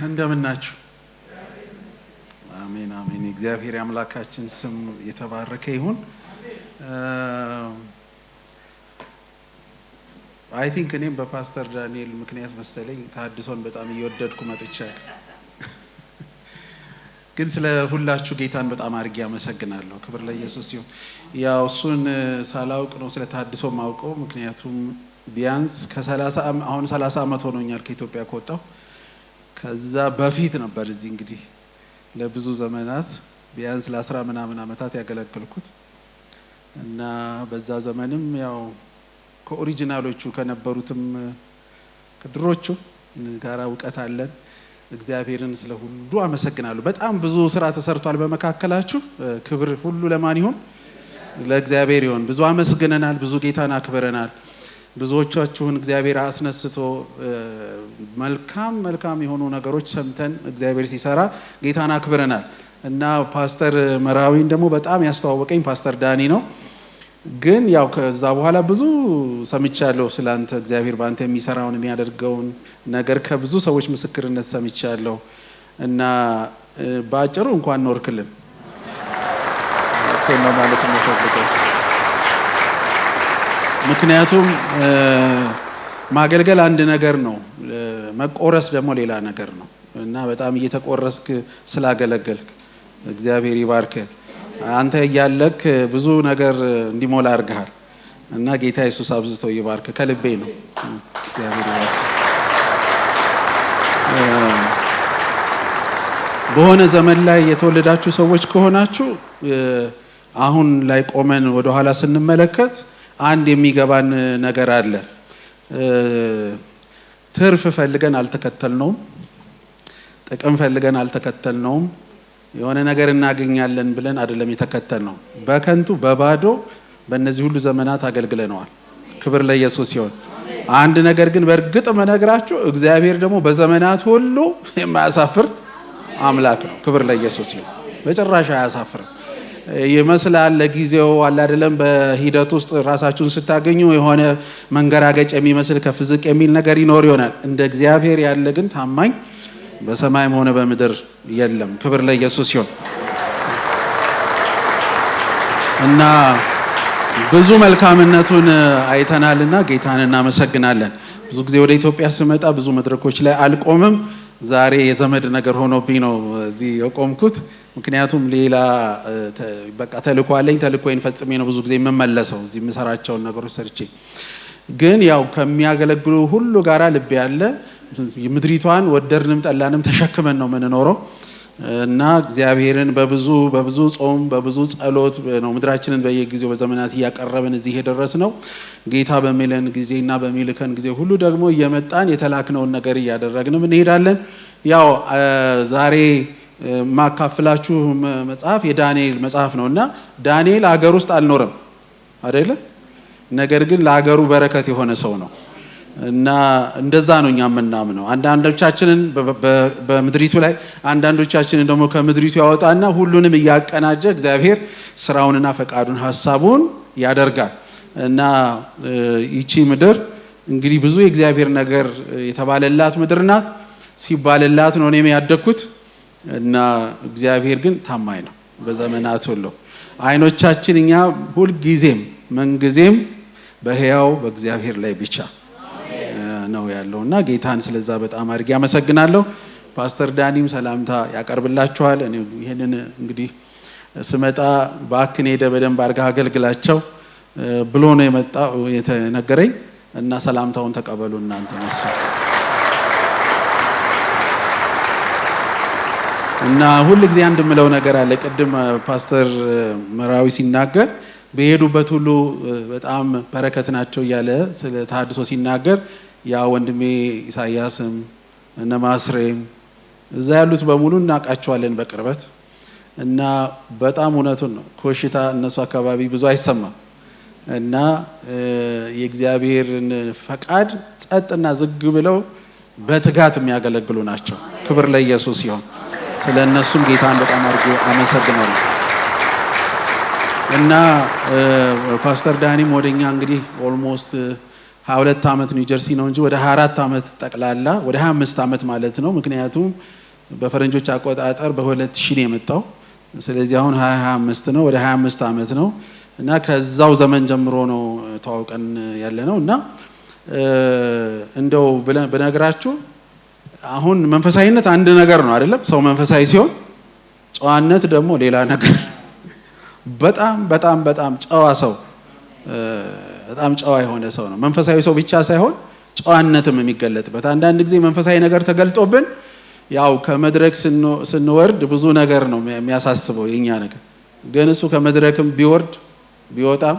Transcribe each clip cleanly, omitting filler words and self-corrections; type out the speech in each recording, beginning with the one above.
እንደምናችሁ አሜን አሜን። እግዚአብሔር አምላካችን ስም የተባረከ ይሁን። አይ ቲንክ እኔም በፓስተር ዳንኤል ምክንያት መሰለኝ ታድሶን በጣም እየወደድኩ መጥቻለሁ። ግን ስለ ሁላችሁ ጌታን በጣም አድርጌ አመሰግናለሁ። ክብር ለኢየሱስ ይሁን። ያው እሱን ሳላውቅ ነው ስለ ታድሶ ማውቀው። ምክንያቱም ቢያንስ አሁን 30 ዓመት ሆኖኛል ከኢትዮጵያ ከወጣሁ። ከዛ በፊት ነበር እዚህ እንግዲህ ለብዙ ዘመናት ቢያንስ ለ10 ምናምን ዓመታት ያገለገልኩት እና በዛ ዘመንም ያው ከኦሪጂናሎቹ ከነበሩትም ከድሮቹ ጋራ እውቀት አለን። እግዚአብሔርን ስለ ሁሉ አመሰግናለሁ። በጣም ብዙ ስራ ተሰርቷል በመካከላችሁ። ክብር ሁሉ ለማን ይሁን? ለእግዚአብሔር ይሁን። ብዙ አመስግነናል፣ ብዙ ጌታን አክብረናል። ብዙዎቻችሁን እግዚአብሔር አስነስቶ መልካም የሆኑ ነገሮች ሰምተን እግዚአብሔር ሲሰራ ጌታን አክብረናል እና ፓስተር መራዊን ደግሞ በጣም ያስተዋወቀኝ ፓስተር ዳኒ ነው። ግን ያው ከዛ በኋላ ብዙ ሰምቻለሁ ስላንተ፣ እግዚአብሔር ባንተ የሚሰራውን የሚያደርገውን ነገር ከብዙ ሰዎች ምስክርነት ሰምቻለሁ እና በአጭሩ እንኳን ኖርክልን ነው ማለት ነው። ምክንያቱም ማገልገል አንድ ነገር ነው፣ መቆረስ ደግሞ ሌላ ነገር ነው እና በጣም እየተቆረስክ ስላገለገልክ እግዚአብሔር ይባርክ። አንተ እያለክ ብዙ ነገር እንዲሞላ አድርገሃል እና ጌታ ኢየሱስ አብዝቶ ይባርክ። ከልቤ ነው። እግዚአብሔር ይባርክ። በሆነ ዘመን ላይ የተወለዳችሁ ሰዎች ከሆናችሁ አሁን ላይ ቆመን ወደ ኋላ ስንመለከት አንድ የሚገባን ነገር አለ። ትርፍ ፈልገን አልተከተልነውም፣ ጥቅም ፈልገን አልተከተልነውም፣ የሆነ ነገር እናገኛለን ብለን አይደለም የተከተልነው። በከንቱ በባዶ በእነዚህ ሁሉ ዘመናት አገልግለነዋል። ክብር ለኢየሱስ ይሁን። አንድ ነገር ግን በእርግጥ መነግራችሁ እግዚአብሔር ደግሞ በዘመናት ሁሉ የማያሳፍር አምላክ ነው። ክብር ለኢየሱስ ይሁን። በጭራሽ አያሳፍርም። ይመስላል ለጊዜው አለ አይደለም፣ በሂደት ውስጥ ራሳችሁን ስታገኙ የሆነ መንገራገጭ የሚመስል ከፍዝቅ የሚል ነገር ይኖር ይሆናል። እንደ እግዚአብሔር ያለ ግን ታማኝ በሰማይም ሆነ በምድር የለም። ክብር ለኢየሱስ ይሁን እና ብዙ መልካምነቱን አይተናልና ጌታን እናመሰግናለን። ብዙ ጊዜ ወደ ኢትዮጵያ ስመጣ ብዙ መድረኮች ላይ አልቆምም። ዛሬ የዘመድ ነገር ሆኖብኝ ነው እዚህ የቆምኩት። ምክንያቱም ሌላ በቃ ተልእኮ አለኝ። ተልእኮዬን ፈጽሜ ነው ብዙ ጊዜ የምመለሰው እዚህ የምሰራቸውን ነገሮች ሰርቼ። ግን ያው ከሚያገለግሉ ሁሉ ጋራ ልብ ያለ ምድሪቷን ወደድንም ጠላንም ተሸክመን ነው የምንኖረው እና እግዚአብሔርን በብዙ ጾም በብዙ ጸሎት ነው ምድራችንን በየጊዜው በዘመናት እያቀረብን እዚህ የደረስነው። ጌታ በሚለን ጊዜና በሚልከን ጊዜ ሁሉ ደግሞ እየመጣን የተላክነውን ነገር እያደረግንም እንሄዳለን። ያው ዛሬ ማካፍላችሁ መጽሐፍ የዳንኤል መጽሐፍ ነው እና ዳንኤል አገር ውስጥ አልኖረም አይደለ? ነገር ግን ለአገሩ በረከት የሆነ ሰው ነው እና እንደዛ ነው እኛ የምናምነው። አንዳንዶቻችንን በምድሪቱ ላይ አንዳንዶቻችንን ደግሞ ከምድሪቱ ያወጣና ሁሉንም እያቀናጀ እግዚአብሔር ስራውንና ፈቃዱን ሐሳቡን ያደርጋል እና ይቺ ምድር እንግዲህ ብዙ የእግዚአብሔር ነገር የተባለላት ምድር ናት። ሲባልላት ነው እኔም ያደግኩት እና እግዚአብሔር ግን ታማኝ ነው በዘመናት ሁሉ። አይኖቻችን እኛ ሁልጊዜም ምንጊዜም በሕያው በእግዚአብሔር ላይ ብቻ ነው ያለው እና ጌታን ስለዛ በጣም አድርጌ አመሰግናለሁ። ፓስተር ዳኒም ሰላምታ ያቀርብላችኋል። እኔ ይሄንን እንግዲህ ስመጣ ባክን ሄደ በደንብ አድርጋ አገልግላቸው ብሎ ነው የመጣው የተነገረኝ እና ሰላምታውን ተቀበሉ እናንተ ነሱ እና ሁሉ ጊዜ አንድ ምለው ነገር አለ። ቅድም ፓስተር መራዊ ሲናገር በሄዱበት ሁሉ በጣም በረከት ናቸው እያለ ስለ ተሐድሶ ሲናገር ያ ወንድሜ ኢሳያስም እነ ማስሬም እዛ ያሉት በሙሉ እናውቃቸዋለን በቅርበት እና በጣም እውነቱን ነው። ኮሽታ እነሱ አካባቢ ብዙ አይሰማም እና የእግዚአብሔርን ፈቃድ ጸጥና ዝግ ብለው በትጋት የሚያገለግሉ ናቸው። ክብር ለኢየሱስ ይሁን። ስለ እነሱም ጌታን በጣም አድርጌ አመሰግናለሁ እና ፓስተር ዳኒም ወደኛ እንግዲህ ኦልሞስት 22 ዓመት ኒው ጀርሲ ነው እንጂ ወደ 24 ዓመት ጠቅላላ ወደ 25 ዓመት ማለት ነው። ምክንያቱም በፈረንጆች አቆጣጠር በ2000 ነው የመጣው። ስለዚህ አሁን 2025 ነው፣ ወደ 25 ዓመት ነው እና ከዛው ዘመን ጀምሮ ነው ተዋውቀን ያለ ነው እና እንደው በነገራችሁ አሁን መንፈሳዊነት አንድ ነገር ነው አይደለም? ሰው መንፈሳዊ ሲሆን ጨዋነት ደግሞ ሌላ ነገር። በጣም በጣም በጣም ጨዋ ሰው በጣም ጨዋ የሆነ ሰው ነው። መንፈሳዊ ሰው ብቻ ሳይሆን ጨዋነትም የሚገለጥበት። አንዳንድ ጊዜ መንፈሳዊ ነገር ተገልጦብን ያው ከመድረክ ስንወርድ ብዙ ነገር ነው የሚያሳስበው የኛ ነገር። ግን እሱ ከመድረክም ቢወርድ ቢወጣም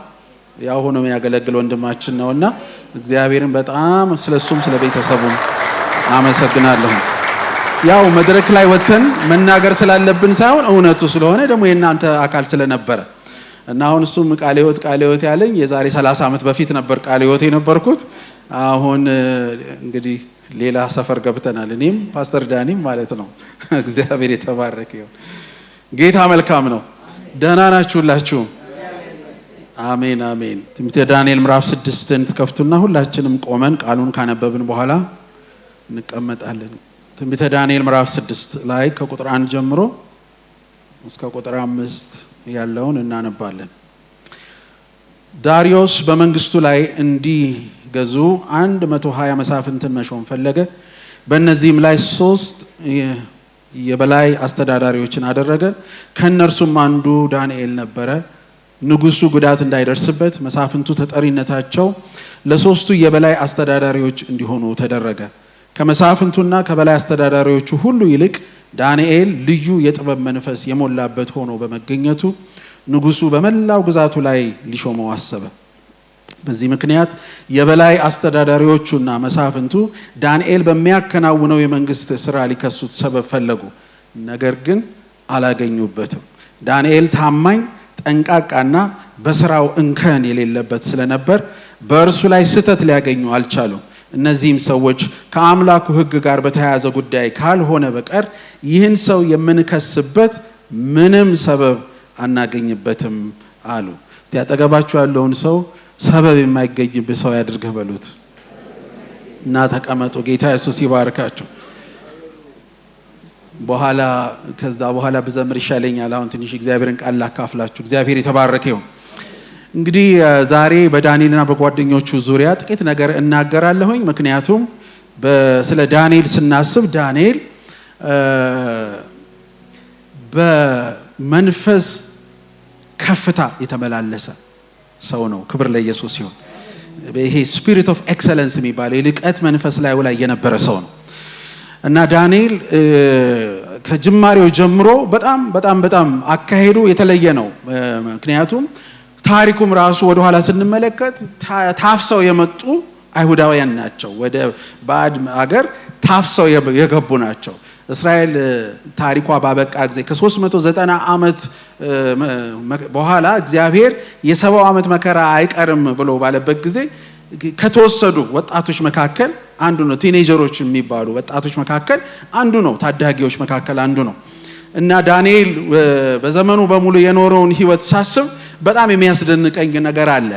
ያው ሆኖ የሚያገለግል ወንድማችን ነውና እግዚአብሔርን በጣም ስለሱም ስለቤተሰቡም አመሰግናለሁ። ያው መድረክ ላይ ወተን መናገር ስላለብን ሳይሆን እውነቱ ስለሆነ ደግሞ የእናንተ አካል ስለነበረ እና አሁን እሱም ቃለ ሕይወት ያለኝ የዛሬ 30 ዓመት በፊት ነበር ቃለ ሕይወት የነበርኩት። አሁን እንግዲህ ሌላ ሰፈር ገብተናል። እኔም ፓስተር ዳኒም ማለት ነው። እግዚአብሔር የተባረከ ይሁን። ጌታ መልካም ነው። ደህና ናችሁላችሁ? አሜን አሜን። ትንቢተ ዳንኤል ምዕራፍ 6ን ትከፍቱና ሁላችንም ቆመን ቃሉን ካነበብን በኋላ እንቀመጣለን። ትንቢተ ዳንኤል ምዕራፍ 6 ላይ ከቁጥር 1 ጀምሮ እስከ ቁጥር 5 ያለውን እናነባለን። ዳሪዮስ በመንግስቱ ላይ እንዲገዙ 120 መሳፍንትን መሾም ፈለገ። በእነዚህም ላይ 3 የበላይ አስተዳዳሪዎችን አደረገ። ከእነርሱም አንዱ ዳንኤል ነበረ። ንጉሱ ጉዳት እንዳይደርስበት መሳፍንቱ ተጠሪነታቸው ለሶስቱ የበላይ አስተዳዳሪዎች እንዲሆኑ ተደረገ። ከመሳፍንቱና ከበላይ አስተዳዳሪዎቹ ሁሉ ይልቅ ዳንኤል ልዩ የጥበብ መንፈስ የሞላበት ሆኖ በመገኘቱ ንጉሱ በመላው ግዛቱ ላይ ሊሾመው አሰበ። በዚህ ምክንያት የበላይ አስተዳዳሪዎቹና መሳፍንቱ ዳንኤል በሚያከናውነው የመንግስት ስራ ሊከሱት ሰበብ ፈለጉ፣ ነገር ግን አላገኙበትም። ዳንኤል ታማኝ ጠንቃቃና በስራው እንከን የሌለበት ስለነበር በእርሱ ላይ ስህተት ሊያገኙ አልቻሉም። እነዚህም ሰዎች ከአምላኩ ሕግ ጋር በተያያዘ ጉዳይ ካልሆነ በቀር ይህን ሰው የምንከስበት ምንም ሰበብ አናገኝበትም አሉ። እስቲ አጠገባችሁ ያለውን ሰው ሰበብ የማይገኝበት ሰው ያድርግህ በሉት እና ተቀመጡ። ጌታ ኢየሱስ ይባርካችሁ። ከዛ በኋላ በዘምር ይሻለኛል። አሁን ትንሽ እግዚአብሔርን ቃል ላካፍላችሁ። እግዚአብሔር የተባረከ ይሁን። እንግዲህ ዛሬ በዳንኤልና በጓደኞቹ ዙሪያ ጥቂት ነገር እናገራለሁኝ። ምክንያቱም ስለ ዳንኤል ስናስብ ዳንኤል በመንፈስ ከፍታ የተመላለሰ ሰው ነው። ክብር ለኢየሱስ ይሁን። ይሄ ስፒሪት ኦፍ ኤክሰለንስ የሚባለው የልቀት መንፈስ ላይ የነበረ ሰው ነው እና ዳንኤል ከጅማሬው ጀምሮ በጣም በጣም በጣም አካሄዱ የተለየ ነው። ምክንያቱም ታሪኩም ራሱ ወደ ኋላ ስንመለከት ታፍሰው የመጡ አይሁዳውያን ናቸው። ወደ ባዕድ ሀገር ታፍሰው የገቡ ናቸው። እስራኤል ታሪኳ ባበቃ ጊዜ ከ390 ዓመት በኋላ እግዚአብሔር የ70 ዓመት መከራ አይቀርም ብሎ ባለበት ጊዜ ከተወሰዱ ወጣቶች መካከል አንዱ ነው። ቲኔጀሮች የሚባሉ ወጣቶች መካከል አንዱ ነው። ታዳጊዎች መካከል አንዱ ነው እና ዳንኤል በዘመኑ በሙሉ የኖረውን ሕይወት ሳስብ በጣም የሚያስደንቀኝ ነገር አለ።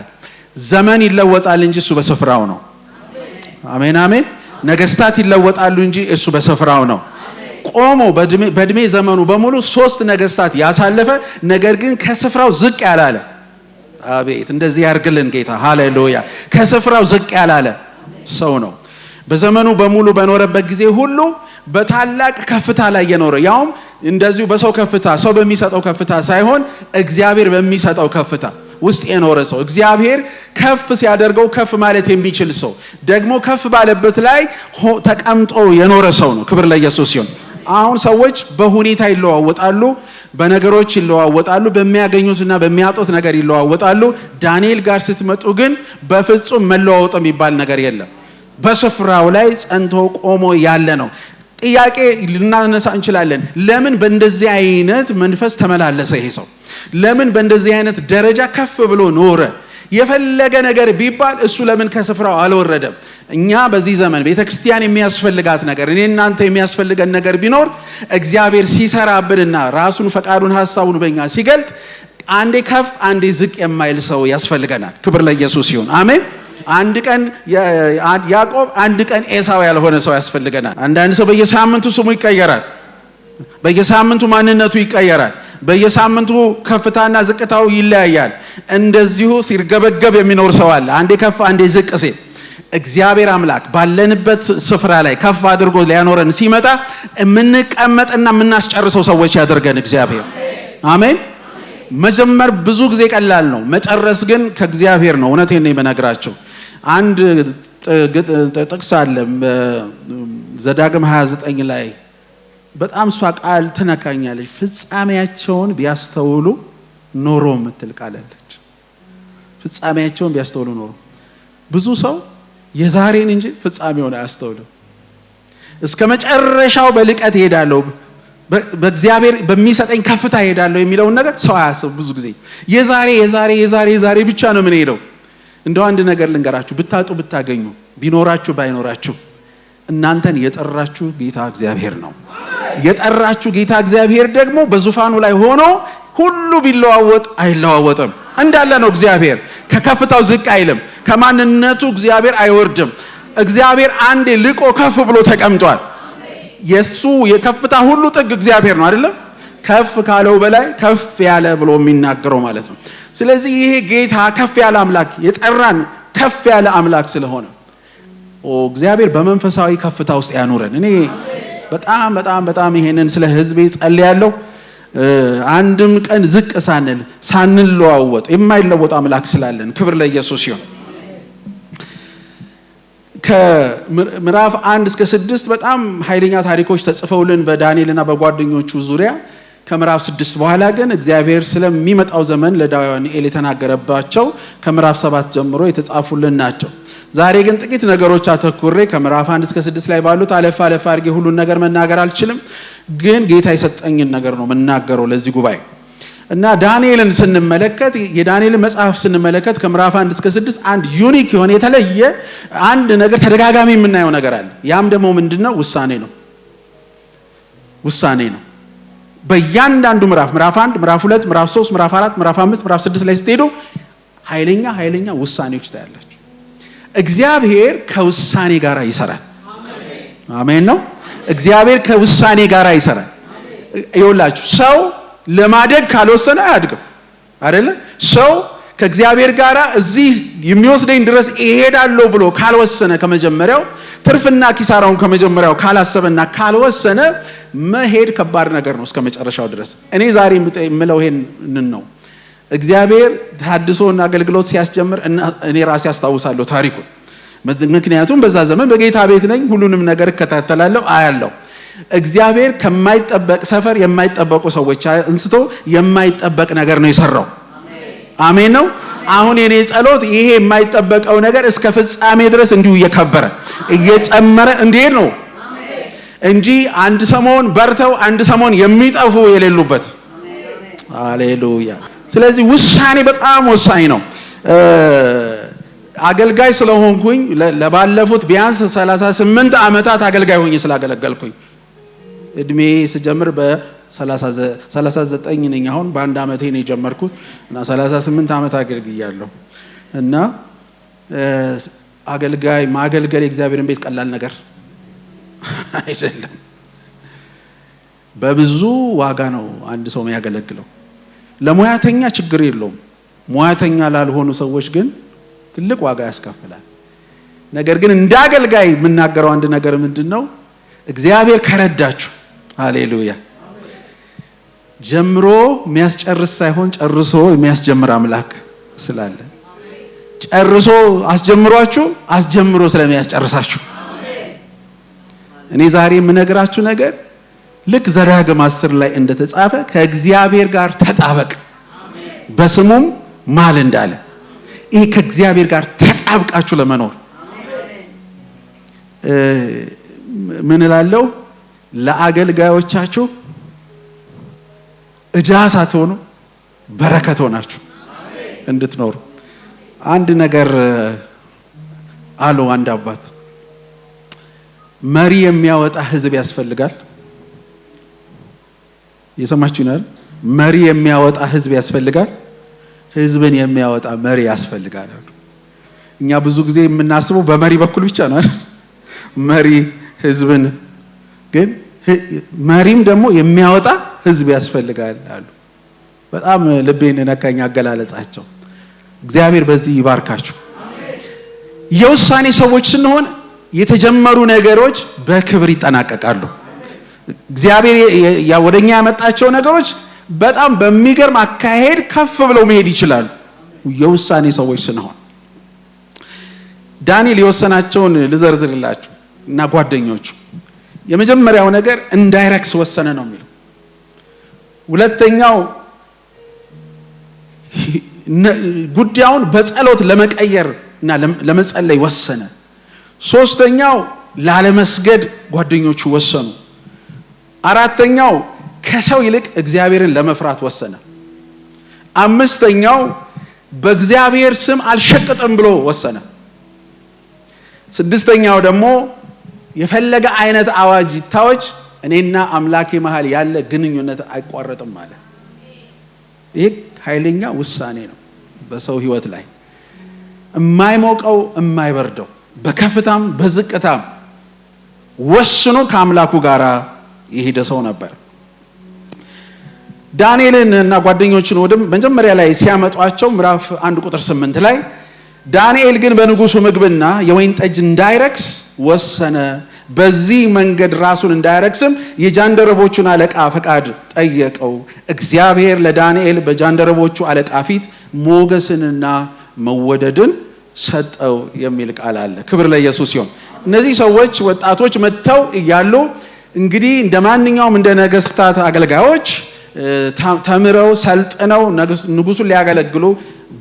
ዘመን ይለወጣል እንጂ እሱ በስፍራው ነው። አሜን አሜን። ነገስታት ይለወጣሉ እንጂ እሱ በስፍራው ነው። ቆሞ በእድሜ ዘመኑ በሙሉ 3 ነገስታት ያሳለፈ ነገር ግን ከስፍራው ዝቅ ያላለ። አቤት እንደዚህ ያርግልን ጌታ። ሃሌሉያ። ከስፍራው ዝቅ ያላለ ሰው ነው። በዘመኑ በሙሉ በኖረበት ጊዜ ሁሉ በታላቅ ከፍታ ላይ የኖረ ያውም እንደዚሁ በሰው ከፍታ ሰው በሚሰጠው ከፍታ ሳይሆን እግዚአብሔር በሚሰጠው ከፍታ ውስጥ የኖረ ሰው፣ እግዚአብሔር ከፍ ሲያደርገው ከፍ ማለት የሚችል ሰው፣ ደግሞ ከፍ ባለበት ላይ ተቀምጦ የኖረ ሰው ነው። ክብር ለኢየሱስ ይሁን። አሁን ሰዎች በሁኔታ ይለዋወጣሉ፣ በነገሮች ይለዋወጣሉ፣ በሚያገኙትና በሚያጡት ነገር ይለዋወጣሉ። ዳንኤል ጋር ስትመጡ ግን በፍጹም መለዋወጥ የሚባል ነገር የለም። በስፍራው ላይ ጸንቶ ቆሞ ያለ ነው። ጥያቄ ልናነሳ እንችላለን። ለምን በእንደዚህ አይነት መንፈስ ተመላለሰ ይሄ ሰው? ለምን በእንደዚህ አይነት ደረጃ ከፍ ብሎ ኖረ? የፈለገ ነገር ቢባል እሱ ለምን ከስፍራው አልወረደም? እኛ በዚህ ዘመን ቤተክርስቲያን የሚያስፈልጋት ነገር፣ እኔ እናንተ የሚያስፈልገን ነገር ቢኖር እግዚአብሔር ሲሰራብንና ራሱን ፈቃዱን ሐሳቡን በእኛ ሲገልጥ አንዴ ከፍ አንዴ ዝቅ የማይል ሰው ያስፈልገናል። ክብር ለኢየሱስ ይሁን። አሜን። አንድ ቀን ያዕቆብ፣ አንድ ቀን ኤሳው ያልሆነ ሰው ያስፈልገናል። አንዳንድ ሰው በየሳምንቱ ስሙ ይቀየራል፣ በየሳምንቱ ማንነቱ ይቀየራል፣ በየሳምንቱ ከፍታና ዝቅታው ይለያያል። እንደዚሁ ሲርገበገብ የሚኖር ሰው አለ። አንዴ ከፍ አንዴ ዝቅ ሲል እግዚአብሔር አምላክ ባለንበት ስፍራ ላይ ከፍ አድርጎ ሊያኖረን ሲመጣ የምንቀመጥና የምናስጨርሰው ሰዎች ያደርገን እግዚአብሔር። አሜን። መጀመር ብዙ ጊዜ ቀላል ነው፣ መጨረስ ግን ከእግዚአብሔር ነው። እውነቴን ነው የምነግራችሁ። አንድ ጥቅስ አለ ዘዳግም 29 ላይ በጣም እሷ ቃል ትነካኛለች። ፍጻሜያቸውን ቢያስተውሉ ኖሮ የምትል ቃል አለች። ፍጻሜያቸውን ቢያስተውሉ ኖሮ። ብዙ ሰው የዛሬን እንጂ ፍጻሜውን አያስተውልም። እስከ መጨረሻው በልቀት ይሄዳለሁ፣ በእግዚአብሔር በሚሰጠኝ ከፍታ ይሄዳለሁ የሚለውን ነገር ሰው አያስብ። ብዙ ጊዜ የዛሬ ብቻ ነው ምን ሄደው። እንደው አንድ ነገር ልንገራችሁ፣ ብታጡ ብታገኙ፣ ቢኖራችሁ ባይኖራችሁ፣ እናንተን የጠራችሁ ጌታ እግዚአብሔር ነው። የጠራችሁ ጌታ እግዚአብሔር ደግሞ በዙፋኑ ላይ ሆኖ ሁሉ ቢለዋወጥ አይለዋወጥም፣ እንዳለ ነው። እግዚአብሔር ከከፍታው ዝቅ አይልም፣ ከማንነቱ እግዚአብሔር አይወርድም። እግዚአብሔር አንዴ ልቆ ከፍ ብሎ ተቀምጧል። የሱ የከፍታ ሁሉ ጥግ እግዚአብሔር ነው አይደለም? ከፍ ካለው በላይ ከፍ ያለ ብሎ የሚናገረው ማለት ነው። ስለዚህ ይሄ ጌታ ከፍ ያለ አምላክ፣ የጠራን ከፍ ያለ አምላክ ስለሆነ እግዚአብሔር በመንፈሳዊ ከፍታ ውስጥ ያኑረን። እኔ በጣም ይሄንን ስለ ህዝቤ ጸልያለሁ። አንድም ቀን ዝቅ ሳንል ሳንለዋወጥ የማይለወጥ አምላክ ስላለን ክብር ለኢየሱስ ይሁን። ከምዕራፍ 1 እስከ 6 በጣም ኃይለኛ ታሪኮች ተጽፈውልን በዳንኤልና በጓደኞቹ ዙሪያ። ከምዕራፍ 6 በኋላ ግን እግዚአብሔር ስለሚመጣው ዘመን ለዳንኤል የተናገረባቸው ከምዕራፍ 7 ጀምሮ የተጻፉልን ናቸው። ዛሬ ግን ጥቂት ነገሮች አተኩሬ ከምዕራፍ 1 እስከ 6 ላይ ባሉት አለፍ አድርጌ ሁሉን ነገር መናገር አልችልም፣ ግን ጌታ የሰጠኝን ነገር ነው መናገረው ለዚህ ጉባኤ። እና ዳንኤልን ስንመለከት የዳንኤልን መጽሐፍ ስንመለከት ከምዕራፍ 1 እስከ 6 አንድ ዩኒክ የሆነ የተለየ አንድ ነገር ተደጋጋሚ የምናየው ነገር አለ። ያም ደግሞ ምንድነው? ውሳኔ ነው። በእያንዳንዱ ምዕራፍ 1፣ ምዕራፍ 2፣ ምዕራፍ 3፣ ምዕራፍ 4፣ ምዕራፍ 5፣ ምዕራፍ 6 ላይ ስትሄዱ ኃይለኛ ውሳኔዎች ታያላችሁ። እግዚአብሔር ከውሳኔ ጋር ይሰራል። አሜን ነው። እግዚአብሔር ከውሳኔ ጋር ይሰራል። ይኸውላችሁ ሰው ለማደግ ካልወሰነ አያድግም አይደለ? ሰው ከእግዚአብሔር ጋር እዚህ የሚወስደኝ ድረስ እሄዳለሁ ብሎ ካልወሰነ ከመጀመሪያው ትርፍና ኪሳራውን ከመጀመሪያው ካላሰበና ካልወሰነ መሄድ ከባድ ነገር ነው እስከ መጨረሻው ድረስ። እኔ ዛሬ የምለው ይሄንን ነው። እግዚአብሔር ታድሶና አገልግሎት ሲያስጀምር እኔ ራሴ አስታውሳለሁ ታሪኩን። ምክንያቱም በዛ ዘመን በጌታ ቤት ነኝ፣ ሁሉንም ነገር እከታተላለሁ፣ አያለሁ። እግዚአብሔር ከማይጠበቅ ሰፈር የማይጠበቁ ሰዎች አንስቶ የማይጠበቅ ነገር ነው የሰራው። አሜን ነው። አሁን የኔ ጸሎት ይሄ የማይጠበቀው ነገር እስከ ፍጻሜ ድረስ እንዲሁ እየከበረ እየጨመረ እንዲሄድ ነው እንጂ አንድ ሰሞን በርተው አንድ ሰሞን የሚጠፉ የሌሉበት። ሃሌሉያ። ስለዚህ ውሳኔ በጣም ወሳኝ ነው። አገልጋይ ስለሆንኩኝ ለባለፉት ቢያንስ 38 ዓመታት አገልጋይ ሆኜ ስላገለገልኩኝ እድሜ ስጀምር በ39 ነኝ። አሁን በአንድ ዓመቴ ነው የጀመርኩት እና 38 ዓመት አገልግያለሁ። እና ማገልገል የእግዚአብሔርን ቤት ቀላል ነገር አይደለም። በብዙ ዋጋ ነው አንድ ሰው የሚያገለግለው። ለሙያተኛ ችግር የለውም። ሙያተኛ ላልሆኑ ሰዎች ግን ትልቅ ዋጋ ያስከፍላል። ነገር ግን እንደ አገልጋይ የምናገረው አንድ ነገር ምንድነው? እግዚአብሔር ከረዳችሁ ሃሌሉያ ጀምሮ የሚያስጨርስ ሳይሆን ጨርሶ የሚያስጀምር አምላክ ስላለ ጨርሶ አስጀምሯችሁ አስጀምሮ ስለሚያስጨርሳችሁ እኔ ዛሬ የምነግራችሁ ነገር ልክ ዘዳግም 10 ላይ እንደተጻፈ ከእግዚአብሔር ጋር ተጣበቅ በስሙም ማል እንዳለ ይሄ ከእግዚአብሔር ጋር ተጣብቃችሁ ለመኖር ምን እላለሁ? ለአገልጋዮቻችሁ ዕዳ ሳትሆኑ በረከት ሆናችሁ እንድትኖሩ። አንድ ነገር አሉ አንድ አባት፣ መሪ የሚያወጣ ህዝብ ያስፈልጋል። የሰማችሁ ነው? መሪ የሚያወጣ ህዝብ ያስፈልጋል፣ ህዝብን የሚያወጣ መሪ ያስፈልጋል። እኛ ብዙ ጊዜ የምናስበው በመሪ በኩል ብቻ ነው አይደል? መሪ ህዝብን ግን መሪም ደግሞ የሚያወጣ ህዝብ ያስፈልጋል አሉ። በጣም ልቤን ነካኝ አገላለጻቸው። እግዚአብሔር በዚህ ይባርካችሁ። የውሳኔ ሰዎች ስንሆን የተጀመሩ ነገሮች በክብር ይጠናቀቃሉ። እግዚአብሔር ወደኛ ያመጣቸው ነገሮች በጣም በሚገርም አካሄድ ከፍ ብለው መሄድ ይችላሉ የውሳኔ ሰዎች ስንሆን። ዳንኤል የወሰናቸውን ልዘርዝርላችሁ እና ጓደኞቹ የመጀመሪያው ነገር እንዳይረክስ ወሰነ ነው የሚለው። ሁለተኛው ጉዳዩን በጸሎት ለመቀየር እና ለመጸለይ ወሰነ። ሶስተኛው ላለመስገድ ጓደኞቹ ወሰኑ። አራተኛው ከሰው ይልቅ እግዚአብሔርን ለመፍራት ወሰነ። አምስተኛው በእግዚአብሔር ስም አልሸቅጥም ብሎ ወሰነ። ስድስተኛው ደግሞ የፈለገ አይነት አዋጅ ይታወጅ እኔና አምላኬ መሃል ያለ ግንኙነት አይቋረጥም ማለት። ይሄ ኃይለኛ ውሳኔ ነው በሰው ህይወት ላይ የማይሞቀው የማይበርደው በከፍታም በዝቅታም ወስኖ ከአምላኩ ጋር የሄደ ሰው ነበር። ዳንኤልን እና ጓደኞቹን ወደ መጀመሪያ ላይ ሲያመጧቸው ምዕራፍ 1 ቁጥር 8 ላይ ዳንኤል ግን በንጉሱ ምግብና የወይን ጠጅ እንዳይረክስ ወሰነ። በዚህ መንገድ ራሱን እንዳይረክስም የጃንደረቦቹን አለቃ ፈቃድ ጠየቀው። እግዚአብሔር ለዳንኤል በጃንደረቦቹ አለቃ ፊት ሞገስንና መወደድን ሰጠው የሚል ቃል አለ። ክብር ለኢየሱስ ይሁን። እነዚህ ሰዎች ወጣቶች መጥተው እያሉ እንግዲህ እንደማንኛውም እንደ ነገስታት አገልጋዮች ተምረው ሰልጥነው ንጉሱን ሊያገለግሉ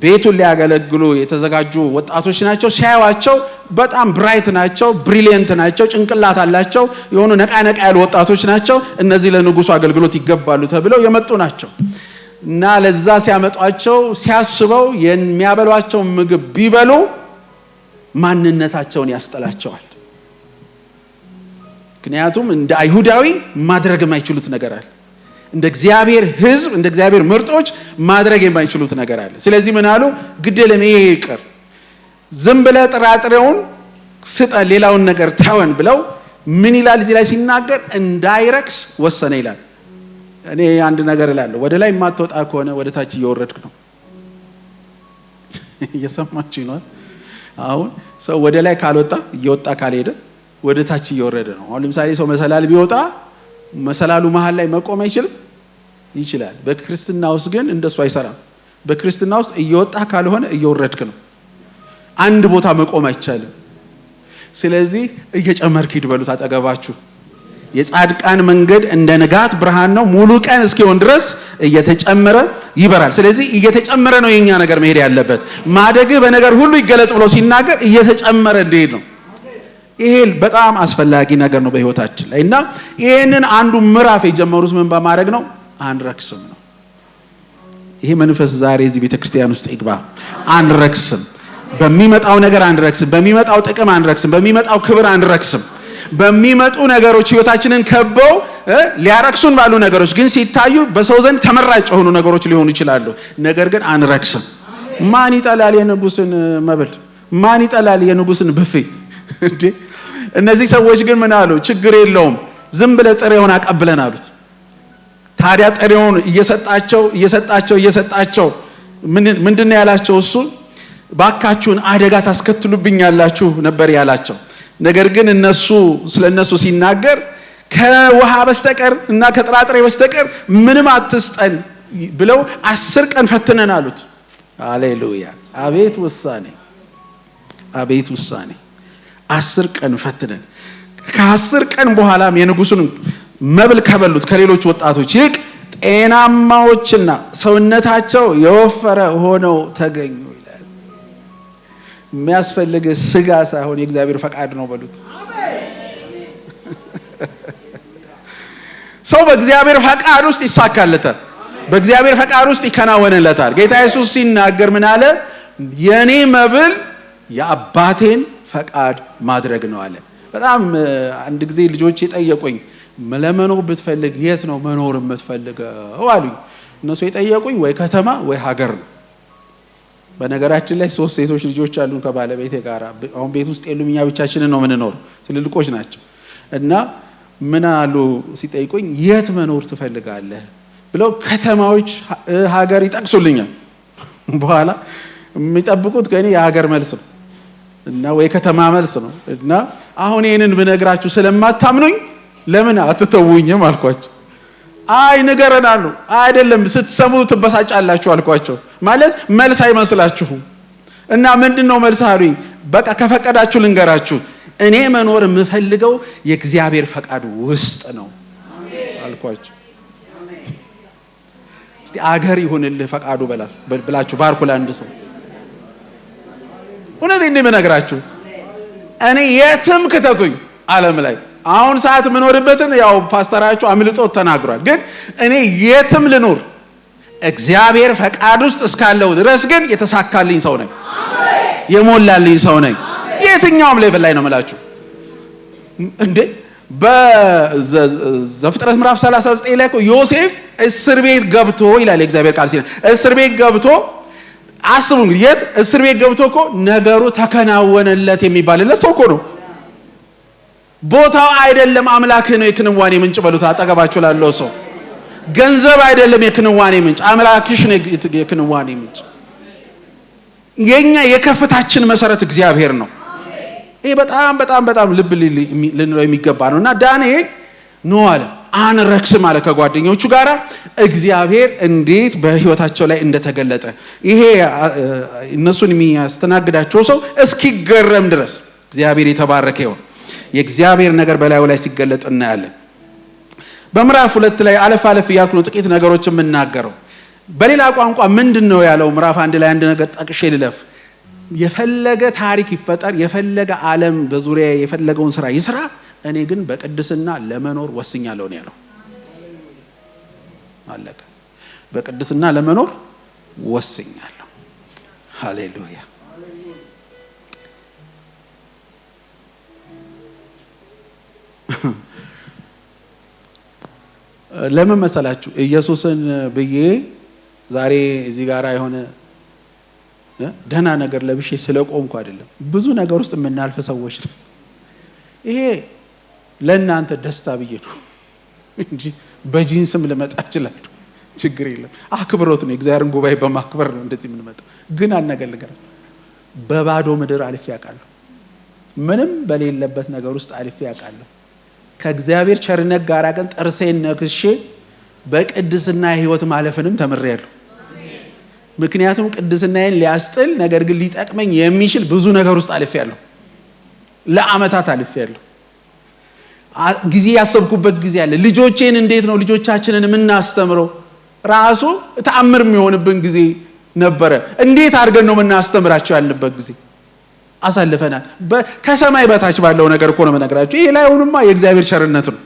ቤቱን ሊያገለግሉ የተዘጋጁ ወጣቶች ናቸው። ሲያዩዋቸው በጣም ብራይት ናቸው፣ ብሪሊየንት ናቸው፣ ጭንቅላት አላቸው፣ የሆኑ ነቃ ያሉ ወጣቶች ናቸው። እነዚህ ለንጉሱ አገልግሎት ይገባሉ ተብለው የመጡ ናቸው። እና ለዛ ሲያመጧቸው ሲያስበው የሚያበሏቸው ምግብ ቢበሉ ማንነታቸውን ያስጠላቸዋል። ምክንያቱም እንደ አይሁዳዊ ማድረግ የማይችሉት ነገር አለ። እንደ እግዚአብሔር ሕዝብ እንደ እግዚአብሔር ምርጦች ማድረግ የማይችሉት ነገር አለ። ስለዚህ ምን አሉ? ግድ የለም ይሄ ይቅር፣ ዝም ብለህ ጥራጥሬውን ስጠን፣ ሌላውን ነገር ተወን ብለው ምን ይላል እዚህ ላይ ሲናገር እንዳይረክስ ወሰነ ይላል። እኔ አንድ ነገር እላለሁ፣ ወደ ላይ የማትወጣ ከሆነ ወደ ታች እየወረድክ ነው። እየሰማችሁ ነው? አሁን ሰው ወደ ላይ ካልወጣ እየወጣ ካልሄደ ወደ ታች እየወረደ ነው። አሁን ለምሳሌ ሰው መሰላል ቢወጣ መሰላሉ መሃል ላይ መቆም አይችልም? ይችላል። በክርስትና ውስጥ ግን እንደሱ አይሰራም። በክርስትና ውስጥ እየወጣ ካልሆነ እየወረድክ ነው። አንድ ቦታ መቆም አይቻልም። ስለዚህ እየጨመርክ ሂድ በሉት አጠገባችሁ። የጻድቃን መንገድ እንደ ንጋት ብርሃን ነው፣ ሙሉ ቀን እስኪሆን ድረስ እየተጨመረ ይበራል። ስለዚህ እየተጨመረ ነው የኛ ነገር መሄድ ያለበት። ማደግህ በነገር ሁሉ ይገለጥ ብሎ ሲናገር እየተጨመረ እንዲሄድ ነው። ይሄ በጣም አስፈላጊ ነገር ነው በህይወታችን ላይ እና ይሄንን አንዱ ምዕራፍ የጀመሩት ምን በማድረግ ነው? አንረክስም ነው። ይሄ መንፈስ ዛሬ እዚህ ቤተክርስቲያን ውስጥ ይግባ። አንረክስም። በሚመጣው ነገር አንረክስም። በሚመጣው ጥቅም አንረክስም። በሚመጣው ክብር አንረክስም። በሚመጡ ነገሮች ህይወታችንን ከበው ሊያረክሱን ባሉ ነገሮች ግን ሲታዩ በሰው ዘንድ ተመራጭ የሆኑ ነገሮች ሊሆኑ ይችላሉ። ነገር ግን አንረክስም። ማን ይጠላል የንጉስን መብል? ማን ይጠላል የንጉስን ብፌ? እንዴ እነዚህ ሰዎች ግን ምን አሉ? ችግር የለውም ዝም ብለህ ጥሬውን አቀብለን አሉት። ታዲያ ጥሬውን እየሰጣቸው ምንድነው ያላቸው? እሱ ባካችሁን አደጋ ታስከትሉብኛላችሁ ነበር ያላቸው። ነገር ግን ስለነሱ ሲናገር ከውሃ በስተቀር እና ከጥራጥሬ በስተቀር ምንም አትስጠን ብለው 10 ቀን ፈትነን አሉት። ሃሌሉያ! አቤት ውሳኔ! አቤት ውሳኔ! 10 ቀን ፈትነን ከ10 ቀን በኋላም የንጉሱን መብል ከበሉት ከሌሎች ወጣቶች ይልቅ ጤናማዎችና ሰውነታቸው የወፈረ ሆነው ተገኙ ይላል። የሚያስፈልግ ስጋ ሳይሆን የእግዚአብሔር ፈቃድ ነው በሉት። ሰው በእግዚአብሔር ፈቃድ ውስጥ ይሳካለታል። በእግዚአብሔር ፈቃድ ውስጥ ይከናወንለታል። ጌታ ኢየሱስ ሲናገር ምን አለ? የኔ መብል የአባቴን ፈቃድ ማድረግ ነው አለ። በጣም አንድ ጊዜ ልጆች የጠየቁኝ ለመኖር ብትፈልግ የት ነው መኖር የምትፈልገው አሉኝ። እነሱ የጠየቁኝ ወይ ከተማ ወይ ሀገር ነው። በነገራችን ላይ 3 ሴቶች ልጆች አሉን ከባለቤቴ ጋር። አሁን ቤት ውስጥ የሉም፣ እኛ ብቻችንን ነው የምንኖር። ትልልቆች ናቸው። እና ምን አሉ ሲጠይቁኝ የት መኖር ትፈልጋለህ ብለው ከተማዎች ሀገር ይጠቅሱልኛል። በኋላ የሚጠብቁት ከእኔ የሀገር መልስ ነው እና ወይ ከተማ መልስ ነው። እና አሁን ይሄንን ብነግራችሁ ስለማታምኑኝ ለምን አትተውኝም አልኳቸው። አይ ንገረናሉ። አይደለም ስትሰሙ ትበሳጫላችሁ አልኳቸው። ማለት መልስ አይመስላችሁም። እና ምንድነው መልስ አሉኝ። በቃ ከፈቀዳችሁ ልንገራችሁ፣ እኔ መኖር የምፈልገው የእግዚአብሔር ፈቃድ ውስጥ ነው አልኳቸው። እስቲ አገር ይሁንልህ ፈቃዱ ብላችሁ ባርኩ ለአንድ ሰው። እውነቴን ነው የምነግራችሁ። እኔ የትም ክተቱኝ ዓለም ላይ አሁን ሰዓት የምኖርበትን ያው ፓስተራችሁ አምልጦት ተናግሯል። ግን እኔ የትም ልኖር እግዚአብሔር ፈቃድ ውስጥ እስካለው ድረስ ግን የተሳካልኝ ሰው ነኝ፣ የሞላልኝ ሰው ነኝ። የትኛውም ሌቭል ላይ ነው የምላችሁ። እንዴ በዘፍጥረት ምዕራፍ 39 ላይ እኮ ዮሴፍ እስር ቤት ገብቶ ይላል የእግዚአብሔር ቃል ሲል እስር ቤት ገብቶ አስቡ እንግዲህ የት እስር ቤት ገብቶ እኮ ነገሩ ተከናወነለት የሚባልለት ሰው እኮ ነው። ቦታው አይደለም አምላክህ ነው የክንዋኔ ምንጭ በሉት አጠገባችሁ ላለው ሰው። ገንዘብ አይደለም የክንዋኔ ምንጭ፣ አምላክሽ ነው የክንዋኔ ምንጭ። የኛ የከፍታችን መሰረት እግዚአብሔር ነው። ይሄ በጣም በጣም በጣም ልብ ልንለው የሚገባ ነው። እና ዳንኤል ነው አለ አንረክስም አለ ከጓደኞቹ ጋራ እግዚአብሔር እንዴት በህይወታቸው ላይ እንደተገለጠ ይሄ እነሱን የሚያስተናግዳቸው ሰው እስኪገረም ድረስ እግዚአብሔር የተባረከ ይሁን። የእግዚአብሔር ነገር በላዩ ላይ ሲገለጥ እናያለን። በምዕራፍ 2 ላይ አለፍ አለፍ ያልኩ ነው ጥቂት ነገሮች የምናገረው። በሌላ ቋንቋ ምንድነው ያለው? ምዕራፍ 1 ላይ አንድ ነገር ጠቅሼ ልለፍ። የፈለገ ታሪክ ይፈጠር፣ የፈለገ ዓለም በዙሪያ የፈለገውን ስራ ይስራ፣ እኔ ግን በቅድስና ለመኖር ወስኛለሁ ነው ያለው። አለቀ። በቅድስና ለመኖር ወስኛለሁ። ሃሌሉያ። ለምን መሰላችሁ? ኢየሱስን ብዬ ዛሬ እዚህ ጋር የሆነ ደህና ነገር ለብሼ ስለቆምኩ አይደለም። ብዙ ነገር ውስጥ የምናልፍ ሰዎች ነው። ይሄ ለእናንተ ደስታ ብዬ ነው እንጂ በጂንስም ልመጣ እችላለሁ። ችግር የለም። አክብሮት ነው። እግዚአብሔርን ጉባኤ በማክበር ነው እንደዚህ የምንመጣው። ግን አነገልገር በባዶ ምድር አልፌ ያውቃለሁ። ምንም በሌለበት ነገር ውስጥ አልፌ ያውቃለሁ። ከእግዚአብሔር ቸርነት ጋር ግን ጥርሴን ነክሼ በቅድስና ህይወት ማለፍንም ተምሬያለሁ። ምክንያቱም ቅድስናዬን ሊያስጥል ነገር ግን ሊጠቅመኝ የሚችል ብዙ ነገር ውስጥ አልፌያለሁ። ለአመታት አልፌያለሁ። ጊዜ ያሰብኩበት ጊዜ አለ። ልጆቼን እንዴት ነው ልጆቻችንን የምናስተምረው? ራሱ ተአምር የሚሆንብን ጊዜ ነበረ። እንዴት አድርገን ነው የምናስተምራቸው ያልንበት ጊዜ አሳልፈናል። ከሰማይ በታች ባለው ነገር እኮ ነው የምነግራችሁ። ይሄ ላይ ሆኖማ የእግዚአብሔር ቸርነት ነው።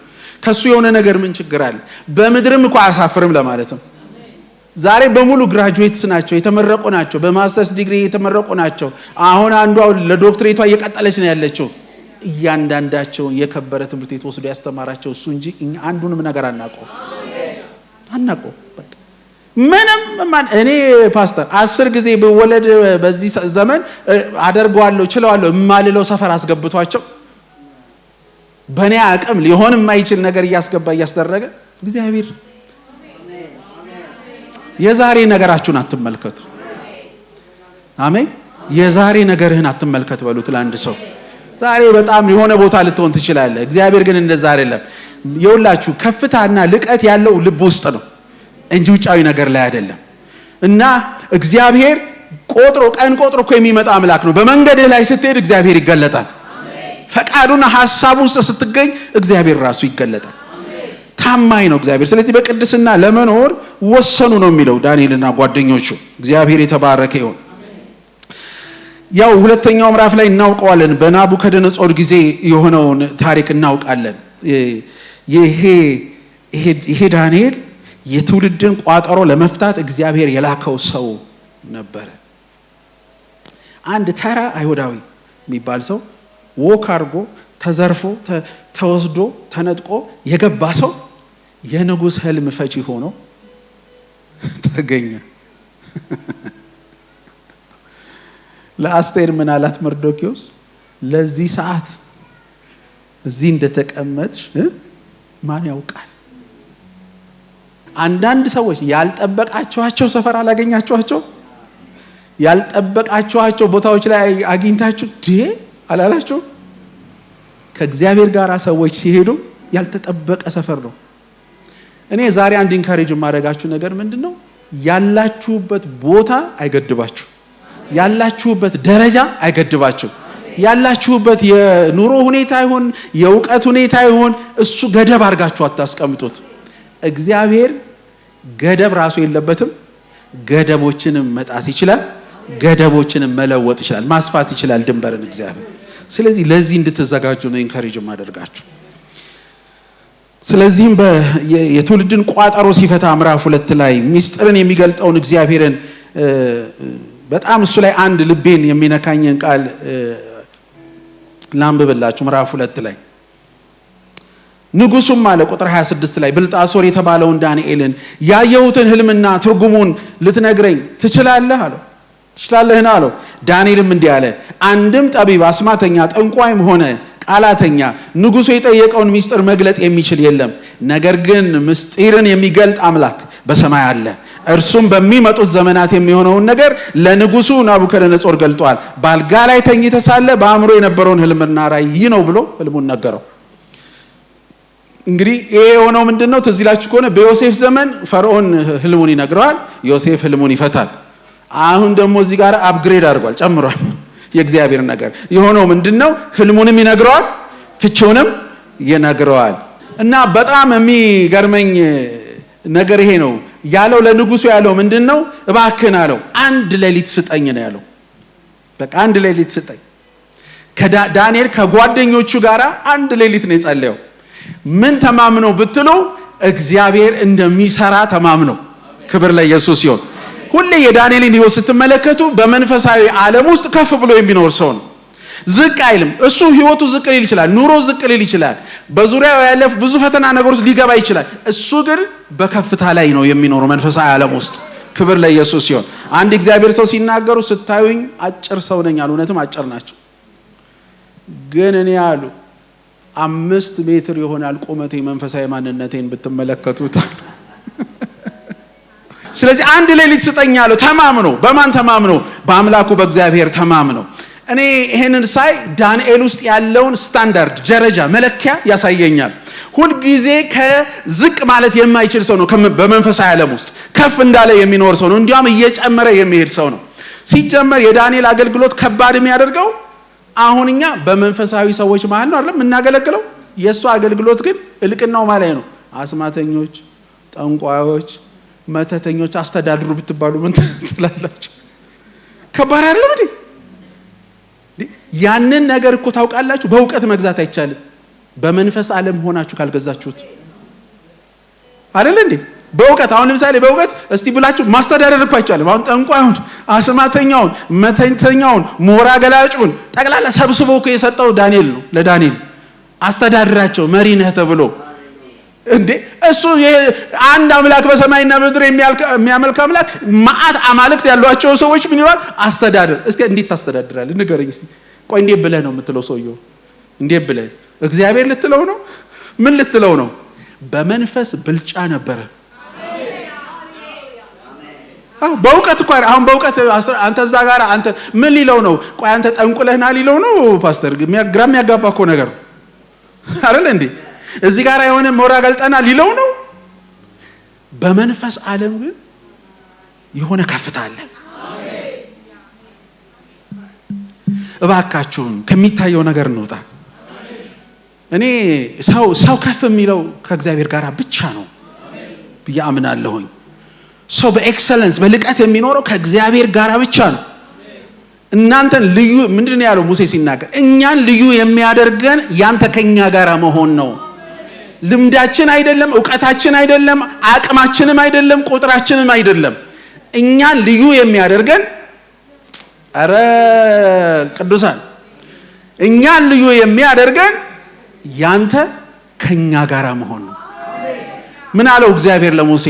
ከሱ የሆነ ነገር ምን ችግር አለ? በምድርም እኮ አያሳፍርም ለማለት ነው። ዛሬ በሙሉ ግራጁዌትስ ናቸው፣ የተመረቁ ናቸው፣ በማስተርስ ዲግሪ የተመረቁ ናቸው። አሁን አንዷ ለዶክትሬቷ እየቀጠለች ነው ያለችው። እያንዳንዳቸው የከበረ ትምህርት ቤት ወስዶ ያስተማራቸው እሱ እንጂ እኛ አንዱንም ነገር አናውቀው። በቃ ምንም እኔ ፓስተር 10 ጊዜ በወለድ በዚህ ዘመን አደርገዋለሁ ችለዋለሁ የማልለው ሰፈር አስገብቷቸው በእኔ አቅም ሊሆን የማይችል ነገር እያስገባ እያስደረገ እግዚአብሔር የዛሬ ነገራችሁን አትመልከቱ። አሜን። የዛሬ ነገርህን አትመልከት በሉት ለአንድ ሰው። ዛሬ በጣም የሆነ ቦታ ልትሆን ትችላለህ። እግዚአብሔር ግን እንደዛ አይደለም። የውላችሁ ከፍታና ልቀት ያለው ልብ ውስጥ ነው እንጂ ውጫዊ ነገር ላይ አይደለም። እና እግዚአብሔር ቀን ቆጥሮ እኮ የሚመጣ አምላክ ነው። በመንገድህ ላይ ስትሄድ እግዚአብሔር ይገለጣል። ፈቃዱና ሐሳቡ ውስጥ ስትገኝ እግዚአብሔር ራሱ ይገለጣል። ታማኝ ነው እግዚአብሔር። ስለዚህ በቅድስና ለመኖር ወሰኑ ነው የሚለው ዳንኤልና ጓደኞቹ። እግዚአብሔር የተባረከ ይሁን። ያው ሁለተኛው ምዕራፍ ላይ እናውቀዋለን። በናቡከደነጾር ጊዜ የሆነውን ታሪክ እናውቃለን። ይሄ ዳንኤል የትውልድን ቋጠሮ ለመፍታት እግዚአብሔር የላከው ሰው ነበረ። አንድ ተራ አይሁዳዊ የሚባል ሰው ወክ አድርጎ ተዘርፎ ተወስዶ ተነጥቆ የገባ ሰው የንጉሥ ህልም ፈቺ ሆኖ ተገኘ። ለአስቴር ምን አላት መርዶክዮስ? ለዚህ ሰዓት እዚህ እንደተቀመጥሽ ማን ያውቃል? አንዳንድ ሰዎች ያልጠበቃችኋቸው ሰፈር አላገኛችኋቸው? ያልጠበቃችኋቸው ቦታዎች ላይ አግኝታችሁ አላላችሁ? ከእግዚአብሔር ጋር ሰዎች ሲሄዱ ያልተጠበቀ ሰፈር ነው። እኔ ዛሬ አንድ ኢንካሬጅ የማደርጋችሁ ነገር ምንድነው? ያላችሁበት ቦታ አይገድባችሁ። ያላችሁበት ደረጃ አይገድባችሁ። ያላችሁበት የኑሮ ሁኔታ ይሁን የእውቀት ሁኔታ ይሁን እሱ ገደብ አድርጋችሁ አታስቀምጡት። እግዚአብሔር ገደብ ራሱ የለበትም። ገደቦችንም መጣስ ይችላል። ገደቦችንም መለወጥ ይችላል። ማስፋት ይችላል ድንበርን እግዚአብሔር። ስለዚህ ለዚህ እንድትዘጋጁ ነው ኢንካሬጅ ማደርጋችሁ። ስለዚህም የትውልድን ቋጠሮ ሲፈታ ምዕራፍ 2 ላይ ሚስጥርን የሚገልጠውን እግዚአብሔርን በጣም እሱ ላይ አንድ ልቤን የሚነካኝን ቃል ላንብብላችሁ። ምዕራፍ 2 ላይ ንጉሱም አለ ቁጥር 26 ላይ ብልጣሶር የተባለውን ዳንኤልን ያየሁትን ህልምና ትርጉሙን ልትነግረኝ ትችላለህ አለው። ትችላለህና አለው። ዳንኤልም እንዲህ አለ፣ አንድም ጠቢብ አስማተኛ ጠንቋይም ሆነ ቃላተኛ ንጉሱ የጠየቀውን ሚስጥር መግለጥ የሚችል የለም። ነገር ግን ምስጢርን የሚገልጥ አምላክ በሰማይ አለ። እርሱም በሚመጡት ዘመናት የሚሆነውን ነገር ለንጉሱ ናቡከደነጾር ገልጧል። ባልጋ ላይ ተኝተህ ሳለ በአእምሮ የነበረውን ህልምና ራእይ ነው ብሎ ህልሙን ነገረው። እንግዲህ ይሄ የሆነው ምንድነው? ትዝ ይላችሁ ከሆነ በዮሴፍ ዘመን ፈርዖን ህልሙን ይነግረዋል፣ ዮሴፍ ህልሙን ይፈታል። አሁን ደግሞ እዚህ ጋር አፕግሬድ አድርጓል፣ ጨምሯል። የእግዚአብሔር ነገር የሆነው ምንድነው? ህልሙንም ይነግረዋል፣ ፍቺውንም ይነግረዋል። እና በጣም የሚገርመኝ ነገር ይሄ ነው ያለው። ለንጉሱ ያለው ምንድነው? እባክህን አለው አንድ ሌሊት ስጠኝ ነው ያለው። በቃ አንድ ሌሊት ስጠኝ። ዳንኤል ከጓደኞቹ ጋር አንድ ሌሊት ነው የጸለየው። ምን ተማምነው ብትሉ እግዚአብሔር እንደሚሰራ ተማምነው። ክብር ለኢየሱስ ይሁን። ሁሌ የዳንኤልን ህይወት ስትመለከቱ በመንፈሳዊ ዓለም ውስጥ ከፍ ብሎ የሚኖር ሰው ነው። ዝቅ አይልም። እሱ ህይወቱ ዝቅ ሊል ይችላል፣ ኑሮ ዝቅ ሊል ይችላል፣ በዙሪያው ያለ ብዙ ፈተና ነገሮች ሊገባ ይችላል። እሱ ግን በከፍታ ላይ ነው የሚኖረው መንፈሳዊ ዓለም ውስጥ። ክብር ለኢየሱስ ይሁን። አንድ እግዚአብሔር ሰው ሲናገሩ ስታዩኝ አጭር ሰው ነኝ አሉ። እውነትም አጭር ናቸው። ግን እኔ አሉ 5 ሜትር ይሆናል ቁመቴ፣ መንፈሳዊ ማንነቴን ብትመለከቱት። ስለዚህ አንድ ሌሊት ስጠኝ አለው። ተማምኖ በማን ተማምኖ? በአምላኩ በእግዚአብሔር ተማምኖ። እኔ ይሄንን ሳይ ዳንኤል ውስጥ ያለውን ስታንዳርድ ደረጃ መለኪያ ያሳየኛል። ሁል ጊዜ ከዝቅ ማለት የማይችል ሰው ነው። በመንፈሳዊ ዓለም ውስጥ ከፍ እንዳለ የሚኖር ሰው ነው። እንዲያውም እየጨመረ የሚሄድ ሰው ነው። ሲጀመር የዳንኤል አገልግሎት ከባድ የሚያደርገው አሁን እኛ በመንፈሳዊ ሰዎች መሃል ነው አይደል የምናገለግለው። የእሱ አገልግሎት ግን እልቅናው ማለት ነው። አስማተኞች፣ ጠንቋዮች፣ መተተኞች አስተዳድሩ ብትባሉ ምን ትላላችሁ? ከባድ አይደለም እንዴ? ያንን ነገር እኮ ታውቃላችሁ፣ በእውቀት መግዛት አይቻልም። በመንፈስ ዓለም ሆናችሁ ካልገዛችሁት አይደል እንዴ? በእውቀት አሁን ለምሳሌ በእውቀት እስቲ ብላችሁ ማስተዳደር እኮ አይቻልም። አሁን ጠንቋዩን፣ አስማተኛውን፣ መተተኛውን፣ ሞራ ገላጩን ጠቅላላ ሰብስቦ እኮ የሰጠው ዳንኤል ነው። ለዳንኤል አስተዳድራቸው መሪ ነህ ተብሎ እንዴ እሱ አንድ አምላክ በሰማይና በምድር የሚያመልክ አምላክ ማአት አማልክት ያሏቸው ሰዎች ምን ይላል? አስተዳደር። እስቲ እንዴት ታስተዳድራለህ ንገረኝ እስቲ። ቆይ እንዴት ብለህ ነው የምትለው? ሰውየው እንዴት ብለህ እግዚአብሔር ልትለው ነው? ምን ልትለው ነው? በመንፈስ ብልጫ ነበረ። በእውቀት እኮ አሁን በእውቀት አንተ እዛ ጋር አንተ ምን ሊለው ነው? ቆይ አንተ ጠንቁለህና ሊለው ነው? ፓስተር ግራ የሚያጋባ እኮ ነገር አይደል እንዴ? እዚህ ጋር የሆነ ሞራ ገልጠና ሊለው ነው። በመንፈስ ዓለም ግን የሆነ ከፍታ አለ። እባካችሁን ከሚታየው ነገር እንውጣ። እኔ ሰው ከፍ የሚለው ከእግዚአብሔር ጋር ብቻ ነው ብዬ አምናለሁኝ። ሰው በኤክሰለንስ በልቀት የሚኖረው ከእግዚአብሔር ጋር ብቻ ነው። እናንተን ልዩ ምንድነው ያለው ሙሴ ሲናገር? እኛን ልዩ የሚያደርገን ያንተ ከኛ ጋር መሆን ነው። ልምዳችን አይደለም፣ ዕውቀታችን አይደለም፣ አቅማችንም አይደለም፣ ቁጥራችንም አይደለም። እኛን ልዩ የሚያደርገን አረ ቅዱሳን እኛን ልዩ የሚያደርገን ያንተ ከኛ ጋር መሆን ነው። ምን አለው እግዚአብሔር ለሙሴ?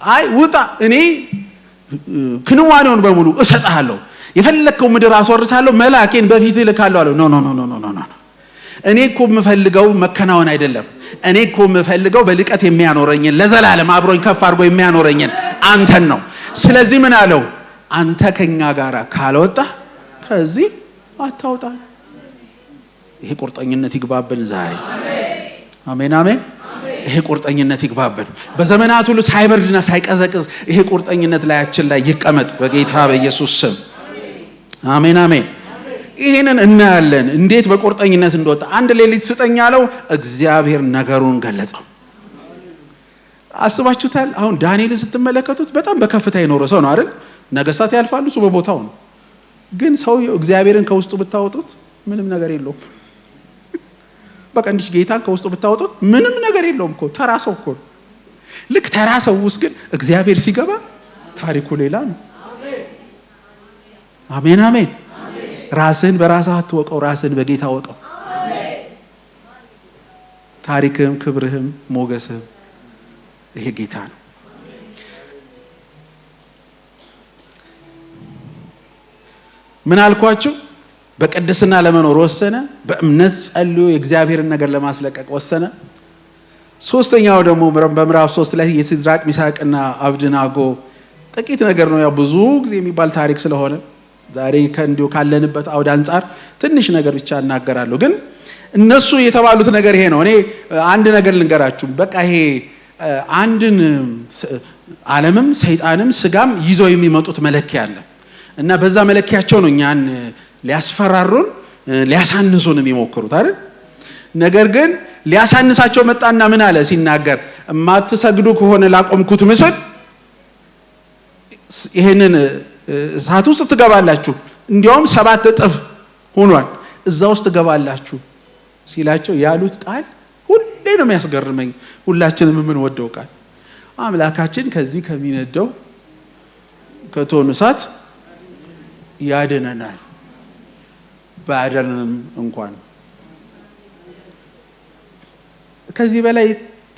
አይ ውጣ፣ እኔ ክንዋኔውን በሙሉ እሰጥሃለሁ፣ የፈለከው ምድር አስወርሳለሁ መልአኬን በፊት ልካለሁ አለው። ኖ ኖ ኖ ኖ ኖ ኖ እኔ እኮ የምፈልገው መከናወን አይደለም። እኔ እኮ የምፈልገው በልቀት የሚያኖረኝን ለዘላለም አብሮኝ ከፍ አድርጎ የሚያኖረኝን አንተን ነው። ስለዚህ ምን አለው? አንተ ከኛ ጋር ካልወጣ ከዚህ አታውጣ። ይሄ ቁርጠኝነት ይግባብን ዛሬ። አሜን አሜን። ይሄ ቁርጠኝነት ይግባብን በዘመናት ሁሉ ሳይበርድና ሳይቀዘቅዝ ይሄ ቁርጠኝነት ላያችን ላይ ይቀመጥ በጌታ በኢየሱስ ስም። አሜን አሜን። ይሄንን እናያለን እንዴት በቁርጠኝነት እንደወጣ። አንድ ሌሊት ስጠኝ አለው፣ እግዚአብሔር ነገሩን ገለጸው። አስባችሁታል? አሁን ዳንኤልን ስትመለከቱት በጣም በከፍታ የኖረ ሰው ነው አይደል? ነገስታት ያልፋሉ፣ እሱ በቦታው ነው። ግን ሰውየው እግዚአብሔርን ከውስጡ ብታወጡት ምንም ነገር የለውም። በቃ እንዲህ ጌታን ከውስጡ ብታወጡት ምንም ነገር የለውም እኮ ተራ ሰው እኮ። ልክ ተራ ሰው ውስጥ ግን እግዚአብሔር ሲገባ ታሪኩ ሌላ ነው። አሜን አሜን። ራስህን በራስህ አትወቀው፣ ራስህን በጌታ ወቀው። ታሪክህም ክብርህም ሞገስህም ይሄ ጌታ ነው። ምን አልኳችሁ? በቅድስና ለመኖር ወሰነ። በእምነት ጸልዮ የእግዚአብሔርን ነገር ለማስለቀቅ ወሰነ። ሶስተኛው ደግሞ በምዕራፍ 3 ላይ የሲድራቅ ሚሳቅና አብድናጎ ጥቂት ነገር ነው። ያው ብዙ ጊዜ የሚባል ታሪክ ስለሆነ ዛሬ ከእንዲሁ ካለንበት አውድ አንጻር ትንሽ ነገር ብቻ እናገራለሁ። ግን እነሱ የተባሉት ነገር ይሄ ነው። እኔ አንድ ነገር ልንገራችሁ። በቃ ይሄ አንድን ዓለምም ሰይጣንም ስጋም ይዘው የሚመጡት መለኪያ አለ እና በዛ መለኪያቸው ነው እኛን ሊያስፈራሩን ሊያሳንሱን የሚሞክሩት አይደል? ነገር ግን ሊያሳንሳቸው መጣና ምን አለ ሲናገር፣ የማትሰግዱ ከሆነ ላቆምኩት ምስል ይሄንን እሳት ውስጥ ትገባላችሁ፣ እንዲያውም 7 እጥፍ ሆኗል እዛ ውስጥ ትገባላችሁ ሲላቸው ያሉት ቃል ሁሌ ነው የሚያስገርመኝ። ሁላችንም የምንወደው ቃል አምላካችን ከዚህ ከሚነደው ከቶኑ እሳት ያድነናል። ባያድነንም እንኳን ከዚህ በላይ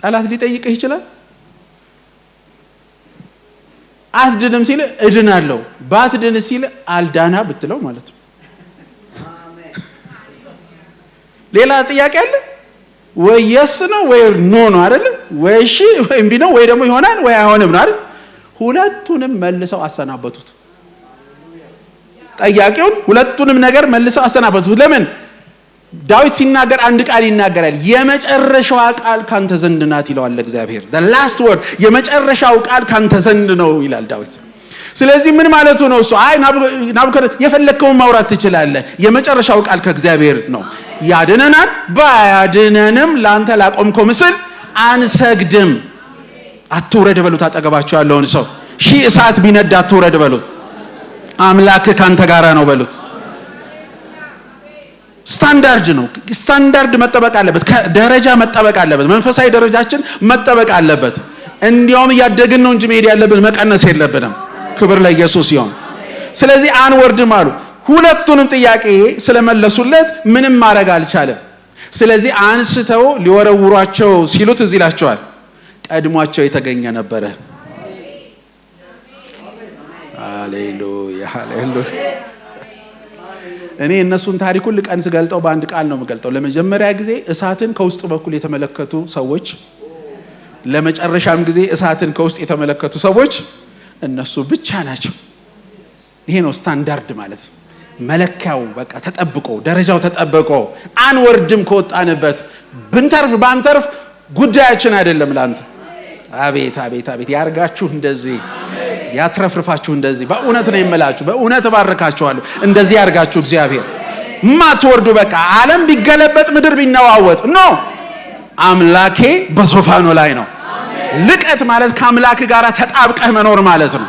ጠላት ሊጠይቅህ ይችላል። አትድንም ሲል እድናለሁ፣ ባትድን ሲል አልዳና ብትለው ማለት ነው። ሌላ ጥያቄ አለ ወይ? የስ ነው ወይ ኖ ነው አይደል? ወይ እሺ ወይ እምቢ ነው ወይ ደግሞ ይሆናል ወይ አይሆንም ነው አይደል? ሁለቱንም መልሰው አሰናበቱት። ጠያቂውን ሁለቱንም ነገር መልሰው አሰናበቱት። ለምን? ዳዊት ሲናገር አንድ ቃል ይናገራል። የመጨረሻው ቃል ካንተ ዘንድ ናት ይለዋል እግዚአብሔር። the last word የመጨረሻው ቃል ካንተ ዘንድ ነው ይላል ዳዊት። ስለዚህ ምን ማለቱ ነው? እሱ አይ ናቡከደነጾር የፈለከውን ማውራት ትችላለህ፣ የመጨረሻው ቃል ከእግዚአብሔር ነው። ያድነናል፣ ባያድነንም ላንተ ላቆምከው ምስል አንሰግድም። አትውረድ በሉት። አጠገባቸው ያለውን ሰው ሺህ እሳት ቢነድ አትውረድ በሉት። አምላክ ካንተ ጋራ ነው በሉት። ስታንዳርድ ነው። ስታንዳርድ መጠበቅ አለበት። ደረጃ መጠበቅ አለበት። መንፈሳዊ ደረጃችን መጠበቅ አለበት። እንዲያውም እያደግን ነው እንጂ መሄድ ያለብን መቀነስ የለብንም። ክብር ለኢየሱስ ይሁን። ስለዚህ አንወርድም አሉ። ሁለቱንም ጥያቄ ስለመለሱለት ምንም ማድረግ አልቻለም። ስለዚህ አንስተው ሊወረውሯቸው ሲሉት እዚህ ይላቸዋል፣ ቀድሟቸው የተገኘ ነበረ። ሃሌሉያ ሃሌሉያ። እኔ እነሱን ታሪኩን ልቀን ስገልጠው በአንድ ቃል ነው የምገልጠው። ለመጀመሪያ ጊዜ እሳትን ከውስጥ በኩል የተመለከቱ ሰዎች፣ ለመጨረሻም ጊዜ እሳትን ከውስጥ የተመለከቱ ሰዎች እነሱ ብቻ ናቸው። ይሄ ነው ስታንዳርድ ማለት። መለኪያው በቃ ተጠብቆ ደረጃው ተጠብቆ አንወርድም ከወጣንበት። ብንተርፍ ባንተርፍ ጉዳያችን አይደለም ላንተ። አቤት አቤት አቤት ያርጋችሁ እንደዚህ ያትረፍርፋችሁ እንደዚህ። በእውነት ነው የምላችሁ፣ በእውነት ባርካችኋለሁ። እንደዚህ ያርጋችሁ እግዚአብሔር። ማትወርዱ በቃ ዓለም ቢገለበጥ ምድር ቢነዋወጥ ኖ አምላኬ በሶፋኑ ላይ ነው። ልቀት ማለት ከአምላክ ጋር ተጣብቀህ መኖር ማለት ነው።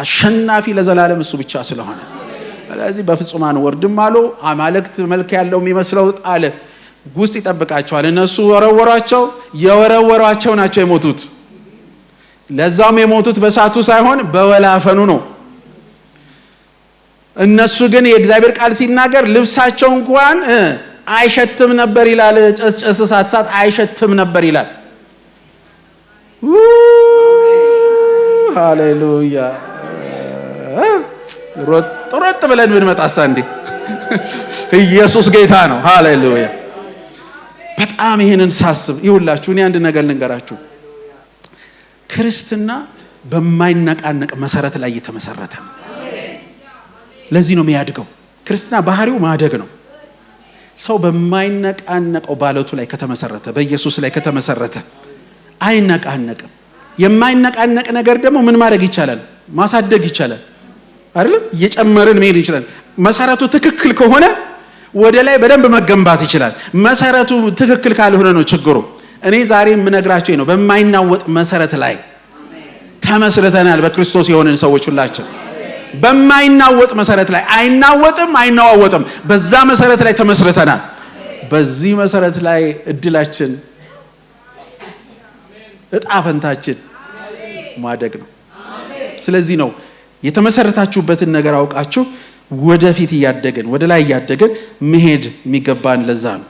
አሸናፊ ለዘላለም እሱ ብቻ ስለሆነ ስለዚህ በፍጹም አንወርድም አሉ። አማልክት መልክ ያለው የሚመስለው ጣል ውስጥ ይጠብቃቸዋል። እነሱ ወረወሯቸው፣ የወረወሯቸው ናቸው የሞቱት። ለዛም የሞቱት በሳቱ ሳይሆን በወላፈኑ ነው። እነሱ ግን የእግዚአብሔር ቃል ሲናገር ልብሳቸው እንኳን አይሸትም ነበር ይላል። ጨስጨስ ሳት አይሸትም ነበር ይላል። ሃሌሉያ ሮጥ ብለን ብንመጣስ አንዴ ኢየሱስ ጌታ ነው። ሃሌሉያ። በጣም ይሄንን ሳስብ ይውላችሁ እኔ አንድ ነገር ልንገራችሁ። ክርስትና በማይነቃነቅ መሰረት ላይ የተመሰረተ ነው። ለዚህ ነው የሚያድገው። ክርስትና ባህሪው ማደግ ነው። ሰው በማይነቃነቀው ባለቱ ላይ ከተመሰረተ፣ በኢየሱስ ላይ ከተመሰረተ አይነቃነቅም። የማይነቃነቅ ነገር ደግሞ ምን ማድረግ ይቻላል? ማሳደግ ይቻላል አይደል? እየጨመርን መሄድ ይችላል። መሰረቱ ትክክል ከሆነ ወደ ላይ በደንብ መገንባት ይችላል። መሰረቱ ትክክል ካልሆነ ነው ችግሩ። እኔ ዛሬ የምነግራችሁ ነው፣ በማይናወጥ መሰረት ላይ ተመስርተናል። በክርስቶስ የሆነን ሰዎች ሁላችን በማይናወጥ መሰረት ላይ አይናወጥም፣ አይናዋወጥም። በዛ መሰረት ላይ ተመስርተናል። በዚህ መሰረት ላይ እድላችን፣ እጣ ፈንታችን ማደግ ነው። ስለዚህ ነው የተመሰረታችሁበትን ነገር አውቃችሁ ወደፊት እያደገን ወደ ላይ እያደገን መሄድ የሚገባን። ለዛ ነው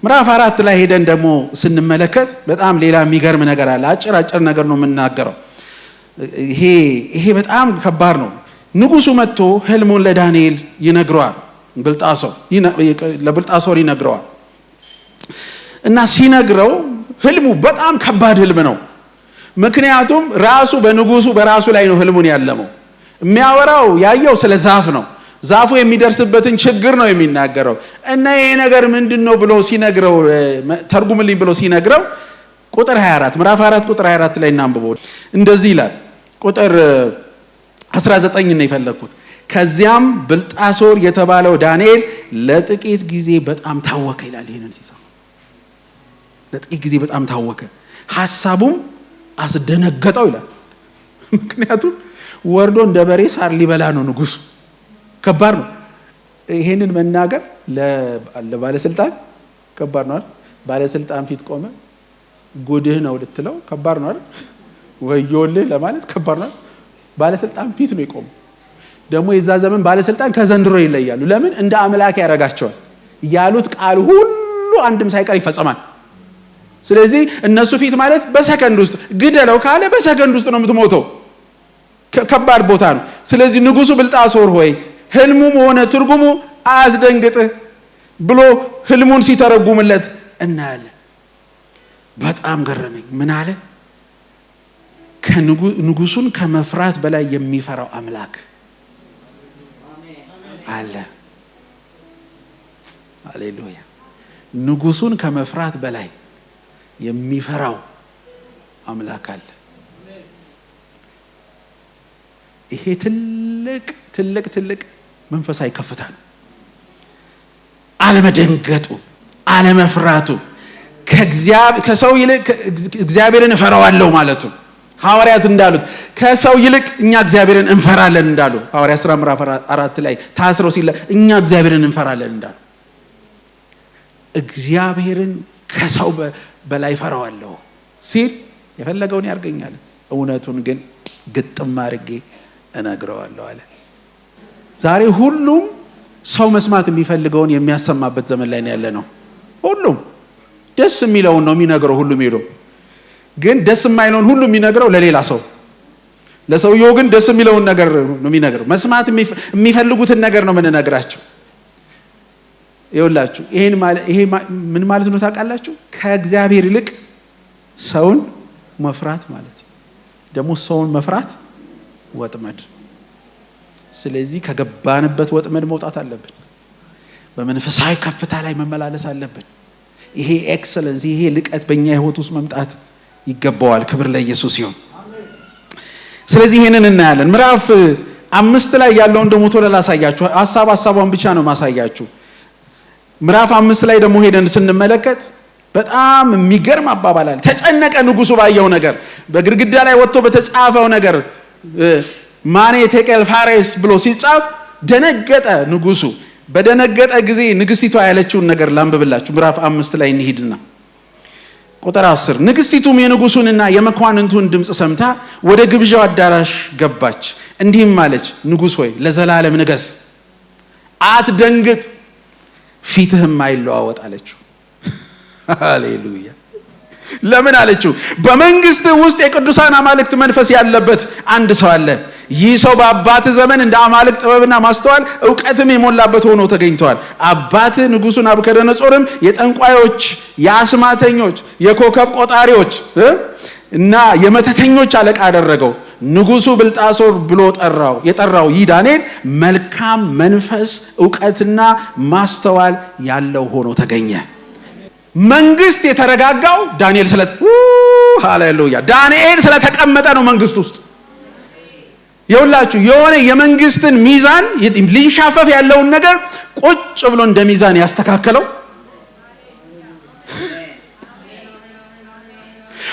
ምዕራፍ 4 ላይ ሄደን ደግሞ ስንመለከት በጣም ሌላ የሚገርም ነገር አለ። አጭር ነገር ነው የምናገረው። ይሄ በጣም ከባድ ነው። ንጉሱ መጥቶ ህልሙን ለዳንኤል ይነግረዋል። ለብልጣሶር ይነግረዋል እና ሲነግረው ህልሙ በጣም ከባድ ህልም ነው። ምክንያቱም ራሱ በንጉሱ በራሱ ላይ ነው ህልሙን ያለመው። የሚያወራው ያየው ስለ ዛፍ ነው። ዛፉ የሚደርስበትን ችግር ነው የሚናገረው እና ይሄ ነገር ምንድነው ብሎ ሲነግረው፣ ተርጉምልኝ ብሎ ሲነግረው ቁጥር 24 ምዕራፍ 4 ቁጥር 24 ላይ እናንብበው። እንደዚህ ይላል። ቁጥር 19 ነው የፈለኩት። ከዚያም ብልጣሶር የተባለው ዳንኤል ለጥቂት ጊዜ በጣም ታወከ ይላል። ይሄንን ሲሰማ ለጥቂት ጊዜ በጣም ታወከ፣ ሐሳቡም አስደነገጠው ይላል። ምክንያቱም ወርዶ እንደ በሬ ሳር ሊበላ ነው ንጉሱ። ከባድ ነው ይሄንን መናገር ለባለስልጣን ከባድ ነው አይደል? ባለስልጣን ፊት ቆመ ጉድህ ነው ልትለው ከባድ ነው አይደል? ወዮልህ ለማለት ከባድ ነው። ባለስልጣን ፊት ነው የቆመው። ደግሞ የዛ ዘመን ባለስልጣን ከዘንድሮ ይለያሉ። ለምን? እንደ አምላክ ያረጋቸዋል። ያሉት ቃል ሁሉ አንድም ሳይቀር ይፈጸማል። ስለዚህ እነሱ ፊት ማለት በሰከንድ ውስጥ ግደለው ካለ በሰከንድ ውስጥ ነው የምትሞተው። ከባድ ቦታ ነው። ስለዚህ ንጉሱ ብልጣሶር ሆይ ህልሙም ሆነ ትርጉሙ አያስደንግጥህ ብሎ ህልሙን ሲተረጉምለት እናያለን። በጣም ገረመኝ። ምን አለ? ንጉሱን ከመፍራት በላይ የሚፈራው አምላክ አለ። ሃሌሉያ። ንጉሱን ከመፍራት በላይ የሚፈራው አምላክ አለ። ይሄ ትልቅ መንፈሳዊ ከፍታ ነው። አለመደንገጡ፣ አለመፍራቱ፣ ከሰው ይልቅ እግዚአብሔርን እፈራዋለሁ ማለቱ። ሐዋርያት እንዳሉት ከሰው ይልቅ እኛ እግዚአብሔርን እንፈራለን እንዳሉ ሐዋርያት ሥራ ምዕራፍ 4 ላይ ታስረው ሲል እኛ እግዚአብሔርን እንፈራለን እንዳሉ እግዚአብሔርን ከሰው በላይ እፈራዋለሁ ሲል የፈለገውን ያርገኛል፣ እውነቱን ግን ግጥም አድርጌ እነግረዋለሁ አለ። ዛሬ ሁሉም ሰው መስማት የሚፈልገውን የሚያሰማበት ዘመን ላይ ያለ ነው። ሁሉም ደስ የሚለውን ነው የሚነግረው። ሁሉም ሄዶ ግን ደስ የማይለውን ሁሉ የሚነግረው ለሌላ ሰው። ለሰውየው ግን ደስ የሚለውን ነገር ነው የሚነግረው። መስማት የሚፈልጉትን ነገር ነው የምንነግራቸው። ይኸውላችሁ ይሄ ምን ማለት ነው ታውቃላችሁ? ከእግዚአብሔር ይልቅ ሰውን መፍራት ማለት ነው። ደግሞ ሰውን መፍራት ወጥመድ። ስለዚህ ከገባንበት ወጥመድ መውጣት አለብን። በመንፈሳዊ ከፍታ ላይ መመላለስ አለብን። ይሄ ኤክሰለንስ፣ ይሄ ልቀት በእኛ ህይወት ውስጥ መምጣት ይገባዋል። ክብር ለኢየሱስ ይሁን። ስለዚህ ይሄንን እናያለን። ምዕራፍ 5 ላይ ያለውን ደግሞ ቶሎ ላሳያችሁ። ሐሳቧን ብቻ ነው ማሳያችሁ። ምዕራፍ 5 ላይ ደግሞ ሄደን ስንመለከት በጣም የሚገርም አባባል አለ። ተጨነቀ ንጉሱ ባየው ነገር፣ በግድግዳ ላይ ወጥቶ በተጻፈው ነገር ማኔ ቴቄል ፋሬስ ብሎ ሲጻፍ ደነገጠ ንጉሱ። በደነገጠ ጊዜ ንግስቲቷ ያለችውን ነገር ላንብብላችሁ። ምዕራፍ 5 ላይ እንሂድና ቁጥር 10 ንግስቲቱም የንጉሱንና የመኳንንቱን ድምፅ ሰምታ ወደ ግብዣው አዳራሽ ገባች። እንዲህም አለች፣ ንጉሥ ሆይ ለዘላለም ንገስ፣ አትደንግጥ፣ ፊትህም አይለዋወጥ አለችው። ሃሌሉያ። ለምን አለችው? በመንግስት ውስጥ የቅዱሳን አማልክት መንፈስ ያለበት አንድ ሰው አለ። ይህ ሰው በአባት ዘመን እንደ አማልክት ጥበብና ማስተዋል ዕውቀትም የሞላበት ሆኖ ተገኝቷል። አባት ንጉሡ ናቡከደነጾርም የጠንቋዮች፣ የአስማተኞች፣ የኮከብ ቆጣሪዎች እና የመተተኞች አለቃ አደረገው። ንጉሡ ብልጣሶር ብሎ የጠራው ይህ ዳንኤል መልካም መንፈስ፣ ዕውቀትና ማስተዋል ያለው ሆኖ ተገኘ። መንግስት የተረጋጋው ዳንኤል ስለተቀመጠ ነው መንግስት ውስጥ። ይኸውላችሁ የሆነ የመንግስትን ሚዛን ሊንሻፈፍ ያለውን ነገር ቁጭ ብሎ እንደ ሚዛን ያስተካከለው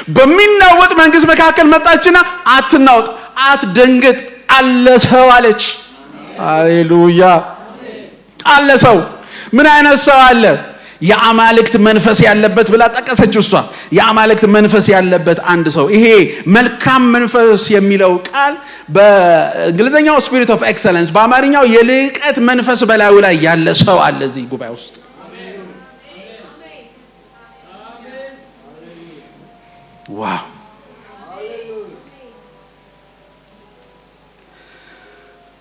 በሚናወጥ መንግስት መካከል መጣችና አትናወጥ፣ አትደንግጥ፣ አለ ሰው አለች። ሃሌሉያ! አለ ሰው። ምን አይነት ሰው አለ? የአማልክት መንፈስ ያለበት ብላ ጠቀሰችው እሷ። የአማልክት መንፈስ ያለበት አንድ ሰው። ይሄ መልካም መንፈስ የሚለው ቃል በእንግሊዘኛው ስፒሪት ኦፍ ኤክሰለንስ፣ በአማርኛው የልቀት መንፈስ በላዩ ላይ ያለ ሰው አለ እዚህ ጉባኤ ውስጥ። ዋው!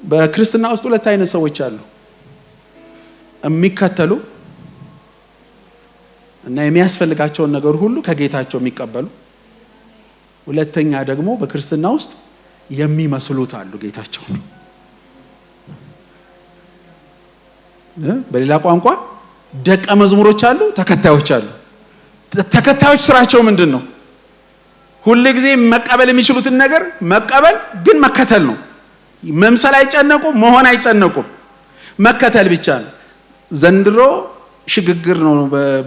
በክርስትና ውስጥ ሁለት አይነት ሰዎች አሉ። የሚከተሉ እና የሚያስፈልጋቸውን ነገር ሁሉ ከጌታቸው የሚቀበሉ፣ ሁለተኛ ደግሞ በክርስትና ውስጥ የሚመስሉት አሉ ጌታቸው። በሌላ ቋንቋ ደቀ መዝሙሮች አሉ፣ ተከታዮች አሉ። ተከታዮች ስራቸው ምንድን ነው? ሁሉ ጊዜ መቀበል የሚችሉትን ነገር መቀበል፣ ግን መከተል ነው። መምሰል አይጨነቁም፣ መሆን አይጨነቁም፣ መከተል ብቻ ነው። ዘንድሮ ሽግግር ነው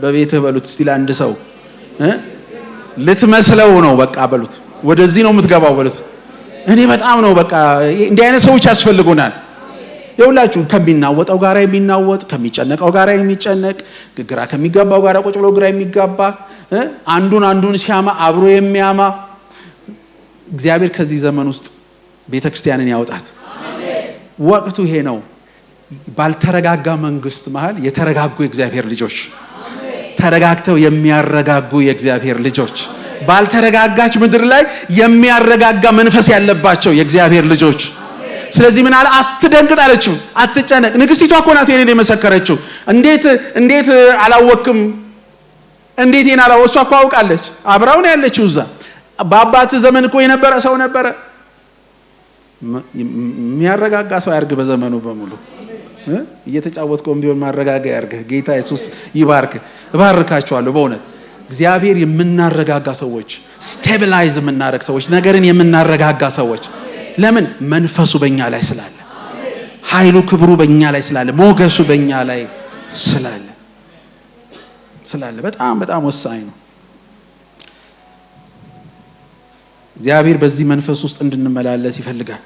በቤትህ በሉት እስቲ ለአንድ ሰው ልትመስለው ነው በቃ በሉት። ወደዚህ ነው የምትገባው በሉት። እኔ በጣም ነው በቃ እንዲህ አይነት ሰዎች ያስፈልጉናል። ይኸውላችሁ ከሚናወጠው ጋር የሚናወጥ፣ ከሚጨነቀው ጋር የሚጨነቅ፣ ግራ ከሚጋባው ጋር ቁጭ ብሎ ግራ የሚጋባ፣ አንዱን ሲያማ አብሮ የሚያማ እግዚአብሔር ከዚህ ዘመን ውስጥ ቤተክርስቲያንን ያውጣት። ወቅቱ ይሄ ነው። ባልተረጋጋ መንግስት መሃል የተረጋጉ የእግዚአብሔር ልጆች፣ ተረጋግተው የሚያረጋጉ የእግዚአብሔር ልጆች፣ ባልተረጋጋች ምድር ላይ የሚያረጋጋ መንፈስ ያለባቸው የእግዚአብሔር ልጆች። ስለዚህ ምን አለ? አትደንግጥ አለችው፣ አትጨነቅ። ንግስቲቷ እኮ ናት ይሄንን የመሰከረችው። እንዴት አላወቅም? እንዴት ይሄን አላወቅ? እሷ እኮ አውቃለች። አብራው ነው ያለችው እዛ። በአባት ዘመን እኮ የነበረ ሰው ነበረ። የሚያረጋጋ ሰው ያርግ በዘመኑ በሙሉ። እየተጫወትከውም ቢሆን ማረጋጋ ያርግ። ጌታ ኢየሱስ ይባርክ። እባርካችኋለሁ በእውነት እግዚአብሔር የምናረጋጋ ሰዎች፣ ስቴቢላይዝ የምናረግ ሰዎች፣ ነገርን የምናረጋጋ ሰዎች። ለምን? መንፈሱ በእኛ ላይ ስላለ፣ ኃይሉ ክብሩ በእኛ ላይ ስላለ፣ ሞገሱ በእኛ ላይ ስላለ በጣም በጣም ወሳኝ ነው። እግዚአብሔር በዚህ መንፈስ ውስጥ እንድንመላለስ ይፈልጋል።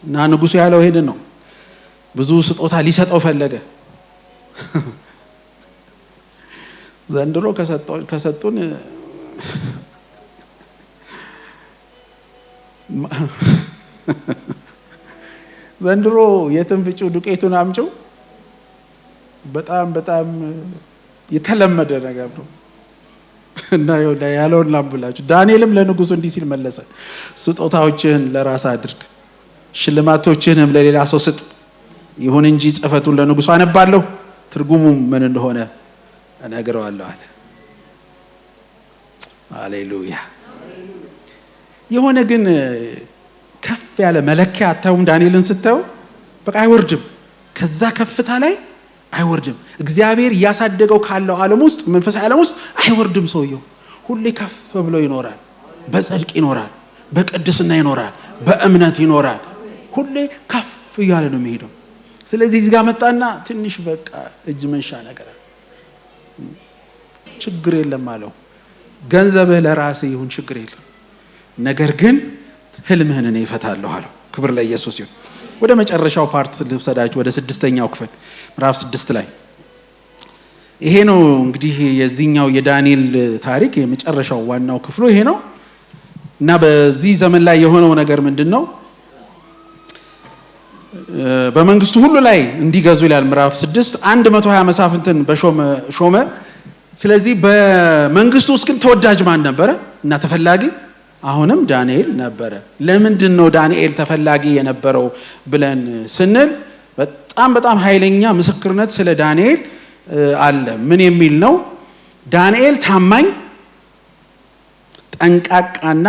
እና ንጉሱ ያለው ሄደን ነው። ብዙ ስጦታ ሊሰጠው ፈለገ። ዘንድሮ ከሰጡን ዘንድሮ የትም ፍጩ ዱቄቱን አምጪው በጣም የተለመደ ነገር ነው። እና ያለውን ላምብላችሁ። ዳንኤልም ለንጉሱ እንዲህ ሲል መለሰ፣ ስጦታዎችህን ለራስ አድርግ፣ ሽልማቶችህንም ለሌላ ሰው ስጥ። ይሁን እንጂ ጽሕፈቱን ለንጉሱ አነባለሁ፣ ትርጉሙም ምን እንደሆነ እነግረዋለሁ አለ። ሃሌሉያ። የሆነ ግን ከፍ ያለ መለኪያ አታዩም? ዳንኤልን ስታዩ በቃ አይወርድም፣ ከዛ ከፍታ ላይ አይወርድም። እግዚአብሔር እያሳደገው ካለው ዓለም ውስጥ መንፈሳዊ ዓለም ውስጥ አይወርድም። ሰውየው ሁሌ ከፍ ብሎ ይኖራል። በጽድቅ ይኖራል፣ በቅድስና ይኖራል፣ በእምነት ይኖራል። ሁሌ ከፍ እያለ ነው የሚሄደው። ስለዚህ እዚህ ጋር መጣና ትንሽ በቃ እጅ መንሻ ነገር ችግር የለም አለው። ገንዘብህ ለራስህ ይሁን ችግር የለም፣ ነገር ግን ህልምህን እኔ እፈታለሁ አለው። ክብር ለኢየሱስ ይሁን። ወደ መጨረሻው ፓርት ልውሰዳችሁ፣ ወደ 6ኛው ክፍል ምዕራፍ 6 ላይ ይሄ ነው እንግዲህ የዚህኛው የዳንኤል ታሪክ የመጨረሻው ዋናው ክፍሉ ይሄ ነው። እና በዚህ ዘመን ላይ የሆነው ነገር ምንድነው? በመንግስቱ ሁሉ ላይ እንዲገዙ ይላል ምዕራፍ 6 120 መሳፍንትን ሾመ። ስለዚህ በመንግስቱ ውስጥ ግን ተወዳጅ ማን ነበረ እና ተፈላጊ? አሁንም ዳንኤል ነበረ። ለምንድን ነው ዳንኤል ተፈላጊ የነበረው ብለን ስንል በጣም ኃይለኛ ምስክርነት ስለ ዳንኤል አለ። ምን የሚል ነው? ዳንኤል ታማኝ፣ ጠንቃቃና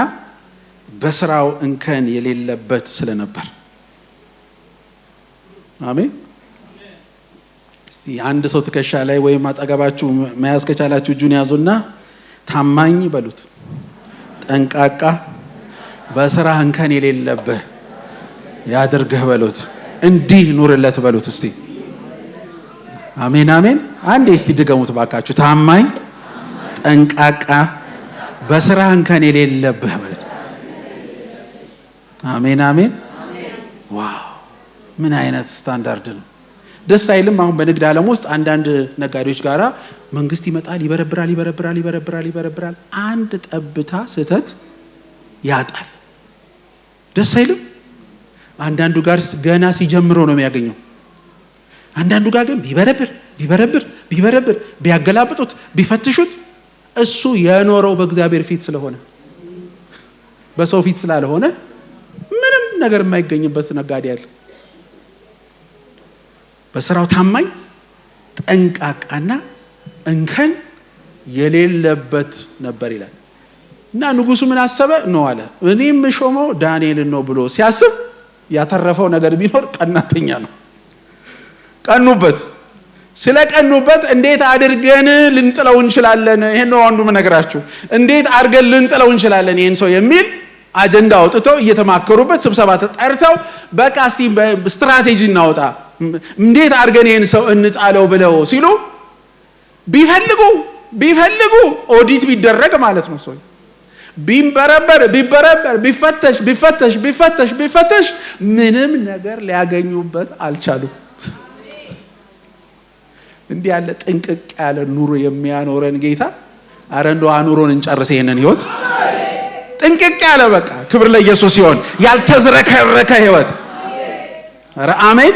በስራው እንከን የሌለበት ስለነበር። አሜን። እስቲ አንድ ሰው ትከሻ ላይ ወይም አጠገባችሁ መያዝ ከቻላችሁ እጁን ያዙና ታማኝ በሉት፣ ጠንቃቃ፣ በስራ እንከን የሌለብህ ያድርግህ በሉት፣ እንዲህ ኑርለት በሉት። እስቲ አሜን አሜን። አንዴ እስቲ ድገሙት ባካችሁ። ታማኝ፣ ጠንቃቃ፣ በስራ እንከን የሌለብህ በሉት። አሜን አሜን። ዋው ምን አይነት ስታንዳርድ ነው! ደስ አይልም? አሁን በንግድ ዓለም ውስጥ አንዳንድ ነጋዴዎች ጋራ መንግስት ይመጣል፣ ይበረብራል፣ አንድ ጠብታ ስህተት ያጣል። ደስ አይልም? አንዳንዱ ጋር ገና ሲጀምረው ነው የሚያገኘው። አንዳንዱ ጋር ግን ቢበረብር ቢያገላብጡት ቢፈትሹት እሱ የኖረው በእግዚአብሔር ፊት ስለሆነ በሰው ፊት ስላልሆነ ምንም ነገር የማይገኝበት ነጋዴ አለ። በስራው ታማኝ፣ ጠንቃቃና እንከን የሌለበት ነበር ይላል። እና ንጉሱ ምን አሰበ? ነው አለ እኔም ሾመው ዳንኤልን ነው ብሎ ሲያስብ ያተረፈው ነገር ቢኖር ቀናተኛ ነው። ቀኑበት። ስለቀኑበት እንዴት አድርገን ልንጥለው እንችላለን? ይሄን ነው አንዱ መነግራችሁ። እንዴት አድርገን ልንጥለው እንችላለን ይሄን ሰው የሚል አጀንዳ አውጥተው እየተማከሩበት ስብሰባ ተጠርተው በቃ እስቲ ስትራቴጂ እናውጣ፣ እንዴት አድርገን ይሄን ሰው እንጣለው ብለው ሲሉ ቢፈልጉ ኦዲት ቢደረግ ማለት ነው። ሰው ቢበረበር ቢፈተሽ ምንም ነገር ሊያገኙበት አልቻሉም። እንዲህ ያለ ጥንቅቅ ያለ ኑሮ የሚያኖረን ጌታ አረ እንደው አኑሮን እንጨርስ ይሄንን ህይወት። ጥንቅቅ ያለ በቃ ክብር ለኢየሱስ ይሁን። ያልተዝረከረከ ህይወት። አረ አሜን።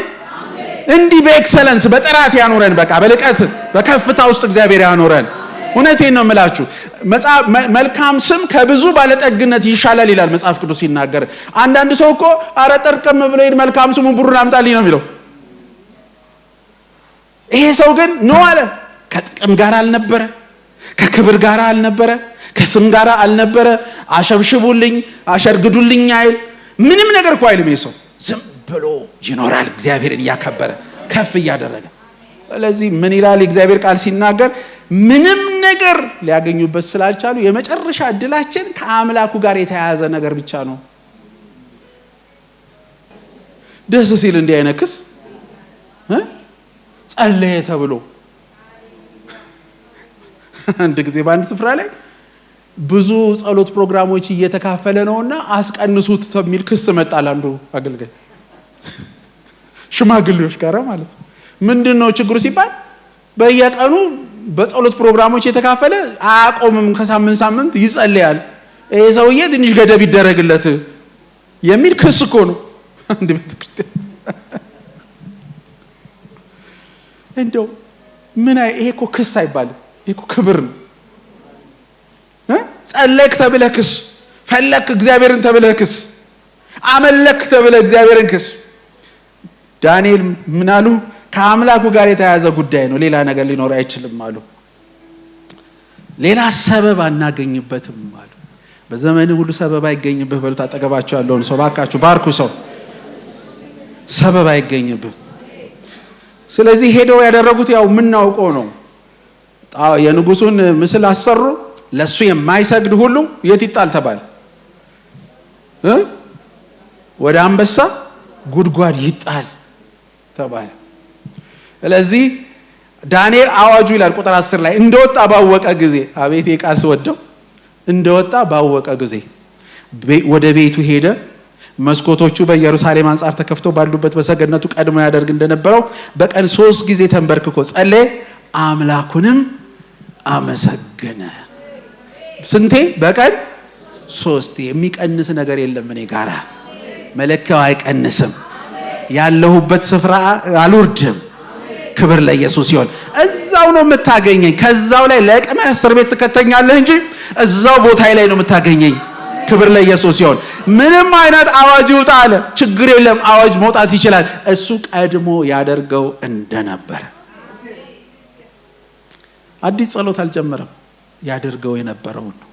እንዲህ በኤክሰለንስ በጥራት ያኖረን። በቃ በልቀት በከፍታ ውስጥ እግዚአብሔር ያኖረን። እውነቴን ነው የምላችሁ። መልካም ስም ከብዙ ባለጠግነት ይሻላል ይላል መጽሐፍ ቅዱስ ሲናገር። አንዳንድ ሰው እኮ አረ ጠርቀም ብሎ ሄድ መልካም ስሙን ብሩን አምጣልኝ ነው የሚለው። ይሄ ሰው ግን ነው አለ። ከጥቅም ጋር አልነበረ፣ ከክብር ጋር አልነበረ፣ ከስም ጋር አልነበረ። አሸብሽቡልኝ አሸርግዱልኝ አይል፣ ምንም ነገር እኮ አይልም። ይሄ ሰው ዝም ብሎ ይኖራል እግዚአብሔርን እያከበረ ከፍ እያደረገ። ስለዚህ ምን ይላል እግዚአብሔር ቃል ሲናገር? ምንም ነገር ሊያገኙበት ስላልቻሉ የመጨረሻ እድላችን ከአምላኩ ጋር የተያያዘ ነገር ብቻ ነው። ደስ ሲል እንዲህ አይነክስ ጸለየ ተብሎ አንድ ጊዜ በአንድ ስፍራ ላይ ብዙ ጸሎት ፕሮግራሞች እየተካፈለ ነውና አስቀንሱት የሚል ክስ መጣል። አንዱ አገልጋይ ሽማግሌዎች ጋር ማለት ነው። ምንድነው ችግሩ ሲባል በየቀኑ በጸሎት ፕሮግራሞች የተካፈለ አያቆምም፣ ከሳምንት ይጸልያል። ይሄ ሰውዬ ትንሽ ገደብ ይደረግለት የሚል ክስ እኮ ነው። አንድ ቤተክርስቲያን እንደው ምን ይሄ እኮ ክስ አይባልም፣ ይሄ እኮ ክብር ነው። ጸለይክ ተብለህ ክስ፣ ፈለክ እግዚአብሔርን ተብለህ ክስ፣ አመለክ ተብለህ እግዚአብሔርን ክስ። ዳንኤል ምን አሉ? ከአምላኩ ጋር የተያያዘ ጉዳይ ነው፣ ሌላ ነገር ሊኖር አይችልም አሉ። ሌላ ሰበብ አናገኝበትም አሉ። በዘመን ሁሉ ሰበብ አይገኝብህ በሉት አጠገባችሁ ያለውን ሰው ባካችሁ ባርኩ። ሰው ሰበብ አይገኝብህ። ስለዚህ ሄደው ያደረጉት ያው የምናውቀው ነው። የንጉሱን ምስል አሰሩ። ለሱ የማይሰግድ ሁሉ የት ይጣል ተባለ? ወደ አንበሳ ጉድጓድ ይጣል ተባለ። ስለዚህ ዳንኤል አዋጁ ይላል ቁጥር 10 ላይ እንደወጣ ባወቀ ጊዜ፣ አቤት የቃል ስወደው፣ እንደወጣ ባወቀ ጊዜ ወደ ቤቱ ሄደ። መስኮቶቹ በኢየሩሳሌም አንጻር ተከፍተው ባሉበት በሰገነቱ ቀድሞ ያደርግ እንደነበረው በቀን 3 ጊዜ ተንበርክኮ ጸለየ፣ አምላኩንም አመሰገነ። ስንቴ? በቀን 3። የሚቀንስ ነገር የለም እኔ ጋራ፣ መለኪያው አይቀንስም። ያለሁበት ስፍራ አልወርድም። ክብር ለኢየሱስ ይሁን። እዛው ነው የምታገኘኝ። ከዛው ላይ ለቅመህ እስር ቤት ትከተኛለህ እንጂ እዛው ቦታ ላይ ነው የምታገኘኝ። ክብር ለኢየሱስ ይሁን። ምንም አይነት አዋጅ ይውጣ አለ፣ ችግር የለም፣ አዋጅ መውጣት ይችላል። እሱ ቀድሞ ያደርገው እንደነበረ አዲስ ጸሎት አልጀመረም፣ ያደርገው የነበረው ነው።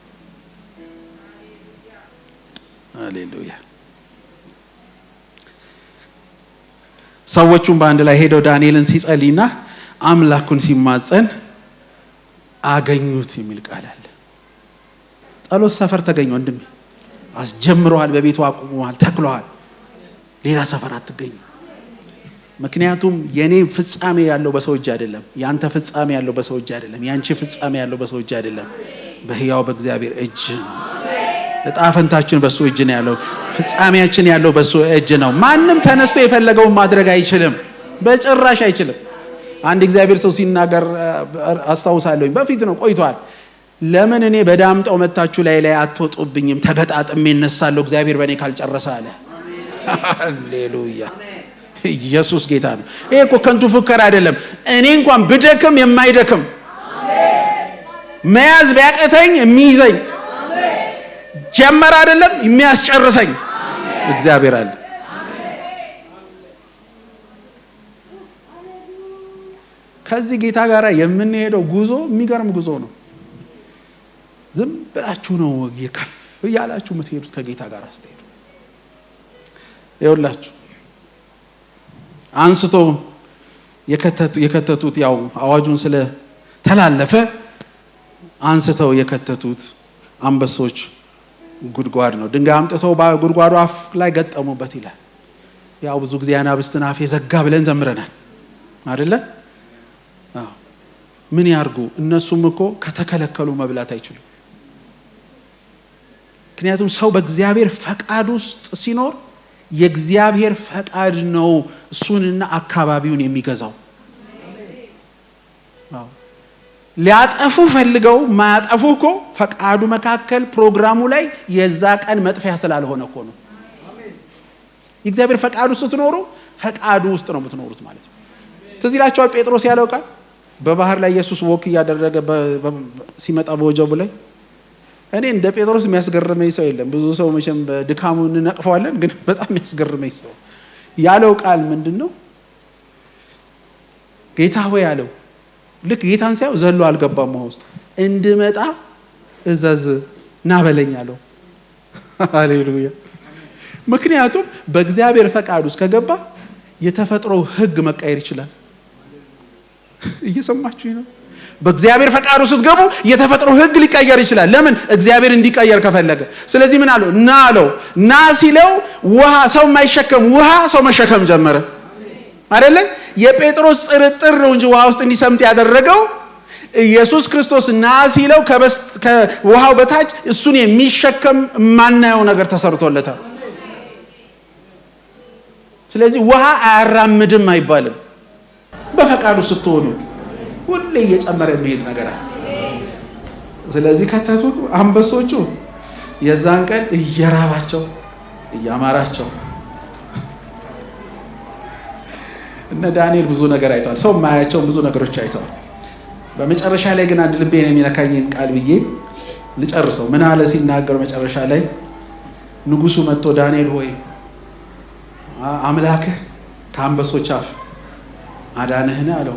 ሃሌሉያ። ሰዎቹም በአንድ ላይ ሄደው ዳንኤልን ሲጸልይና አምላኩን ሲማጸን አገኙት የሚል ቃል አለ። ጸሎት ሰፈር ተገኘ ወንድሜ። አስጀምረዋል፣ በቤቱ አቁመዋል፣ ተክለዋል። ሌላ ሰፈር አትገኙ። ምክንያቱም የኔ ፍጻሜ ያለው በሰው እጅ አይደለም፣ ያንተ ፍጻሜ ያለው በሰው እጅ አይደለም፣ ያንቺ ፍጻሜ ያለው በሰው እጅ አይደለም፣ በሕያው በእግዚአብሔር እጅ ነው። ዕጣ ፈንታችን በሱ እጅ ነው ያለው። ፍጻሜያችን ያለው በሱ እጅ ነው። ማንም ተነስቶ የፈለገውን ማድረግ አይችልም፣ በጭራሽ አይችልም። አንድ እግዚአብሔር ሰው ሲናገር አስታውሳለሁ፣ በፊት ነው ቆይቷል። ለምን እኔ በዳምጠው መታችሁ ላይ አትወጡብኝም? ተገጣጥሜ እነሳለሁ፣ እግዚአብሔር በእኔ ካልጨረሰ አለ። ሃሌሉያ። ኢየሱስ ጌታ ነው። ይሄ እኮ ከንቱ ፉከራ አይደለም። እኔ እንኳን ብደክም የማይደክም መያዝ ቢያቀተኝ የሚይዘኝ ጀመር አይደለም የሚያስጨርሰኝ እግዚአብሔር አለ። ከዚህ ጌታ ጋር የምንሄደው ጉዞ የሚገርም ጉዞ ነው። ዝም ብላችሁ ነው የከፍ ያላችሁ የምትሄዱት ከጌታ ጋር ስትሄዱ። ይኸውላችሁ አንስቶ የከተቱት ያው አዋጁን ስለ ተላለፈ አንስተው የከተቱት አንበሶች ጉድጓድ ነው። ድንጋይ አምጥተው በጉድጓዱ አፍ ላይ ገጠሙበት ይላል። ያው ብዙ ጊዜ አናብስትን አፍ የዘጋ ብለን ዘምረናል አይደለ? ምን ያርጉ? እነሱም እኮ ከተከለከሉ መብላት አይችሉም። ምክንያቱም ሰው በእግዚአብሔር ፈቃድ ውስጥ ሲኖር የእግዚአብሔር ፈቃድ ነው እሱንና አካባቢውን የሚገዛው። ሊያጠፉ ፈልገው ማያጠፉ እኮ ፈቃዱ መካከል ፕሮግራሙ ላይ የዛ ቀን መጥፊያ ስላልሆነ እኮ ነው። የእግዚአብሔር ፈቃዱ ስትኖሩ ፈቃዱ ውስጥ ነው የምትኖሩት ማለት ነው። ትዝ ይላችኋል ጴጥሮስ ያለው ቃል በባህር ላይ ኢየሱስ ወክ እያደረገ ሲመጣ በወጀቡ ላይ። እኔ እንደ ጴጥሮስ የሚያስገርመኝ ሰው የለም። ብዙ ሰው መቼም በድካሙ እንነቅፈዋለን፣ ግን በጣም የሚያስገርመኝ ሰው ያለው ቃል ምንድነው? ጌታ ሆይ ያለው ልክ ጌታን ሲያው ዘሎ አልገባም ውስጥ እንድመጣ እዘዝ ና በለኝ አለው። ሃሌሉያ። ምክንያቱም በእግዚአብሔር ፈቃድ ውስጥ ከገባ የተፈጥሮ ሕግ መቀየር ይችላል። እየሰማችሁ ነው? በእግዚአብሔር ፈቃድ ውስጥ ገቡ የተፈጥሮ ሕግ ሊቀየር ይችላል። ለምን? እግዚአብሔር እንዲቀየር ከፈለገ። ስለዚህ ምን አለው? ና አለው። ና ሲለው ውሃ ሰው የማይሸከም ውሃ ሰው መሸከም ጀመረ አይደለ? የጴጥሮስ ጥርጥር ነው እንጂ ውሃ ውስጥ እንዲሰምጥ ያደረገው ኢየሱስ ክርስቶስ ና ሲለው ከውሃው በታች እሱን የሚሸከም ማናየው ነገር ተሰርቶለታል። ስለዚህ ውሃ አያራምድም አይባልም። በፈቃዱ ስትሆኑ ሁሌ እየጨመረ የሚሄድ ነገር አለ። ስለዚህ ከተቱ አንበሶቹ የዛን ቀን እየራባቸው እያማራቸው እነ ዳንኤል ብዙ ነገር አይተዋል። ሰው ማያቸው ብዙ ነገሮች አይተዋል። በመጨረሻ ላይ ግን አንድ ልቤን የሚነካኝን ቃል ብዬ ልጨርሰው። ምን አለ ሲናገር መጨረሻ ላይ ንጉሱ መጥቶ ዳንኤል ሆይ አምላክህ ከአንበሶች አፍ አዳነህን አለው።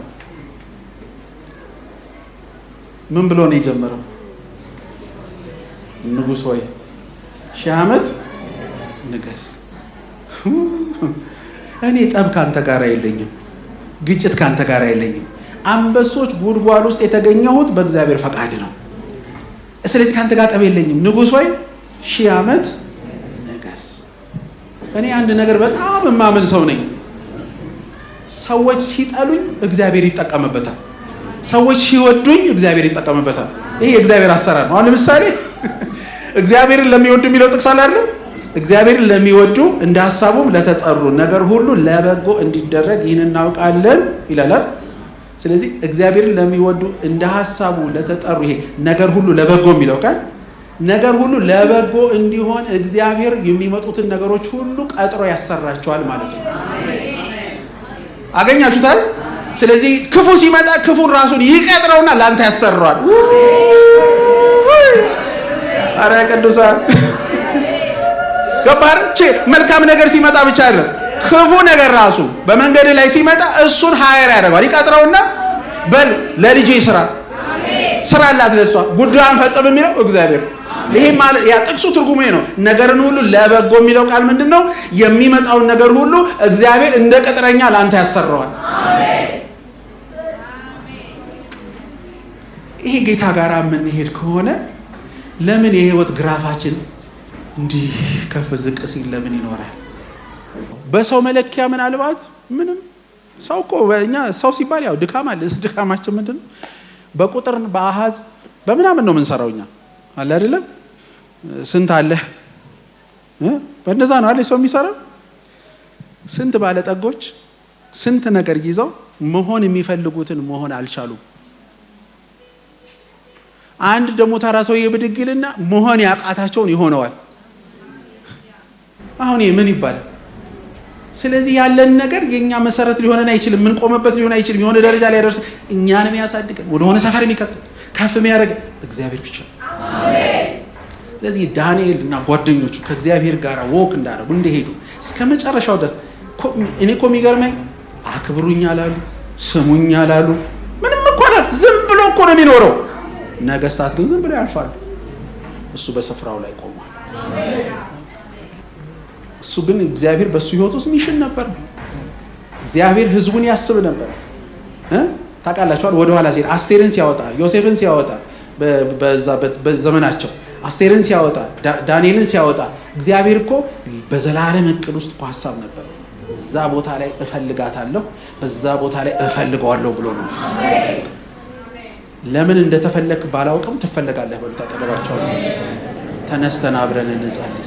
ምን ብሎ ነው የጀመረው? ንጉስ ሆይ 1000 ዓመት ንገስ። እኔ ጠብ ካንተ ጋር የለኝም፣ ግጭት ካንተ ጋር የለኝም። አንበሶች ጉድጓድ ውስጥ የተገኘሁት በእግዚአብሔር ፈቃድ ነው። ስለዚህ ካንተ ጋር ጠብ የለኝም። ንጉስ ሆይ 1000 ዓመት ንገስ። እኔ አንድ ነገር በጣም የማምን ሰው ነኝ። ሰዎች ሲጠሉኝ እግዚአብሔር ይጠቀምበታል። ሰዎች ሲወዱኝ እግዚአብሔር ይጠቀምበታል። ይሄ የእግዚአብሔር አሰራር ነው። አሁን ለምሳሌ እግዚአብሔርን ለሚወዱ የሚለው ጥቅስ አለ አይደል? እግዚአብሔርን ለሚወዱ እንደ ሐሳቡም ለተጠሩ ነገር ሁሉ ለበጎ እንዲደረግ ይህን እናውቃለን ይላል። ስለዚህ እግዚአብሔርን ለሚወዱ እንደ ሐሳቡ ለተጠሩ ይሄ ነገር ሁሉ ለበጎ የሚለው ቃል ነገር ሁሉ ለበጎ እንዲሆን እግዚአብሔር የሚመጡትን ነገሮች ሁሉ ቀጥሮ ያሰራቸዋል ማለት ነው። አገኛችሁታል? ስለዚህ ክፉ ሲመጣ ክፉን ራሱን ይቀጥረውና ላንተ ያሰራዋል። አረ ቅዱሳን ገባር መልካም ነገር ሲመጣ ብቻ አይደለም ክፉ ነገር ራሱ በመንገድ ላይ ሲመጣ እሱን ሃየር ያደርጋል ይቀጥረውና በል ለልጄ ስራ ስራላት ለሷ ጉዳዩን ፈጽም የሚለው እግዚአብሔር ይሄ ማለት ያ ጥቅሱ ትርጉሜ ነው ነገርን ሁሉ ለበጎ የሚለው ቃል ምንድነው የሚመጣውን ነገር ሁሉ እግዚአብሔር እንደ ቅጥረኛ ላንተ ያሰራዋል አሜን ይሄ ጌታ ጋር ምን ሄድ ከሆነ ለምን የህይወት ግራፋችን እንዲህ ከፍ ዝቅ ሲል ለምን ይኖራል በሰው መለኪያ ምን አልባት ምንም ሰው እኮ በእኛ ሰው ሲባል ያው ድካም አለ ድካማችን ምንድነው በቁጥር በአሃዝ በምናምን ነው የምንሰራውኛ አለ አይደለም ስንት አለ በእንደዛ ነው አይደል ሰው የሚሰራው ስንት ባለጠጎች ስንት ነገር ይዘው መሆን የሚፈልጉትን መሆን አልቻሉም አንድ ደግሞ ተራሰው የብድግልና መሆን ያቃታቸውን ይሆነዋል አሁን ምን ይባላል ስለዚህ ያለን ነገር የኛ መሰረት ሊሆነና አይችልም ምን ቆመበት ሊሆን አይችልም የሆነ ደረጃ ላይ ያደርስ እኛንም ያሳድገን ወደ ሆነ ሰፈር የሚከተል ከፍ የሚያደርግ እግዚአብሔር ብቻ አሜን ስለዚህ ዳንኤል እና ጓደኞቹ ከእግዚአብሔር ጋር ወክ እንዳደረጉ እንደሄዱ እስከ መጨረሻው ድረስ እኔ እኮ የሚገርመኝ አክብሩኝ አላሉ ስሙኝ አላሉ ምንም እኮ ዝም ብሎ እኮ ነው የሚኖረው ነገስታት ግን ዝም ብለው ያልፋሉ እሱ በስፍራው ላይ ቆሟል አሜን እሱ ግን እግዚአብሔር በሱ ህይወት ውስጥ ሚሽን ነበር እግዚአብሔር ህዝቡን ያስብ ነበር ታውቃላችኋል ወደ ኋላ ሲል አስቴርን ሲያወጣ ዮሴፍን ሲያወጣ በዘመናቸው አስቴርን ሲያወጣ ዳንኤልን ሲያወጣ እግዚአብሔር እኮ በዘላለም እቅድ ውስጥ ሐሳብ ነበር እዛ ቦታ ላይ እፈልጋታለሁ በዛ ቦታ ላይ እፈልገዋለሁ ብሎ ነው አሜን ለምን እንደተፈለክ ባላውቅም ትፈልጋለህ ብሎ ተጠበቃቸው ተነስተን አብረን እንጸልይ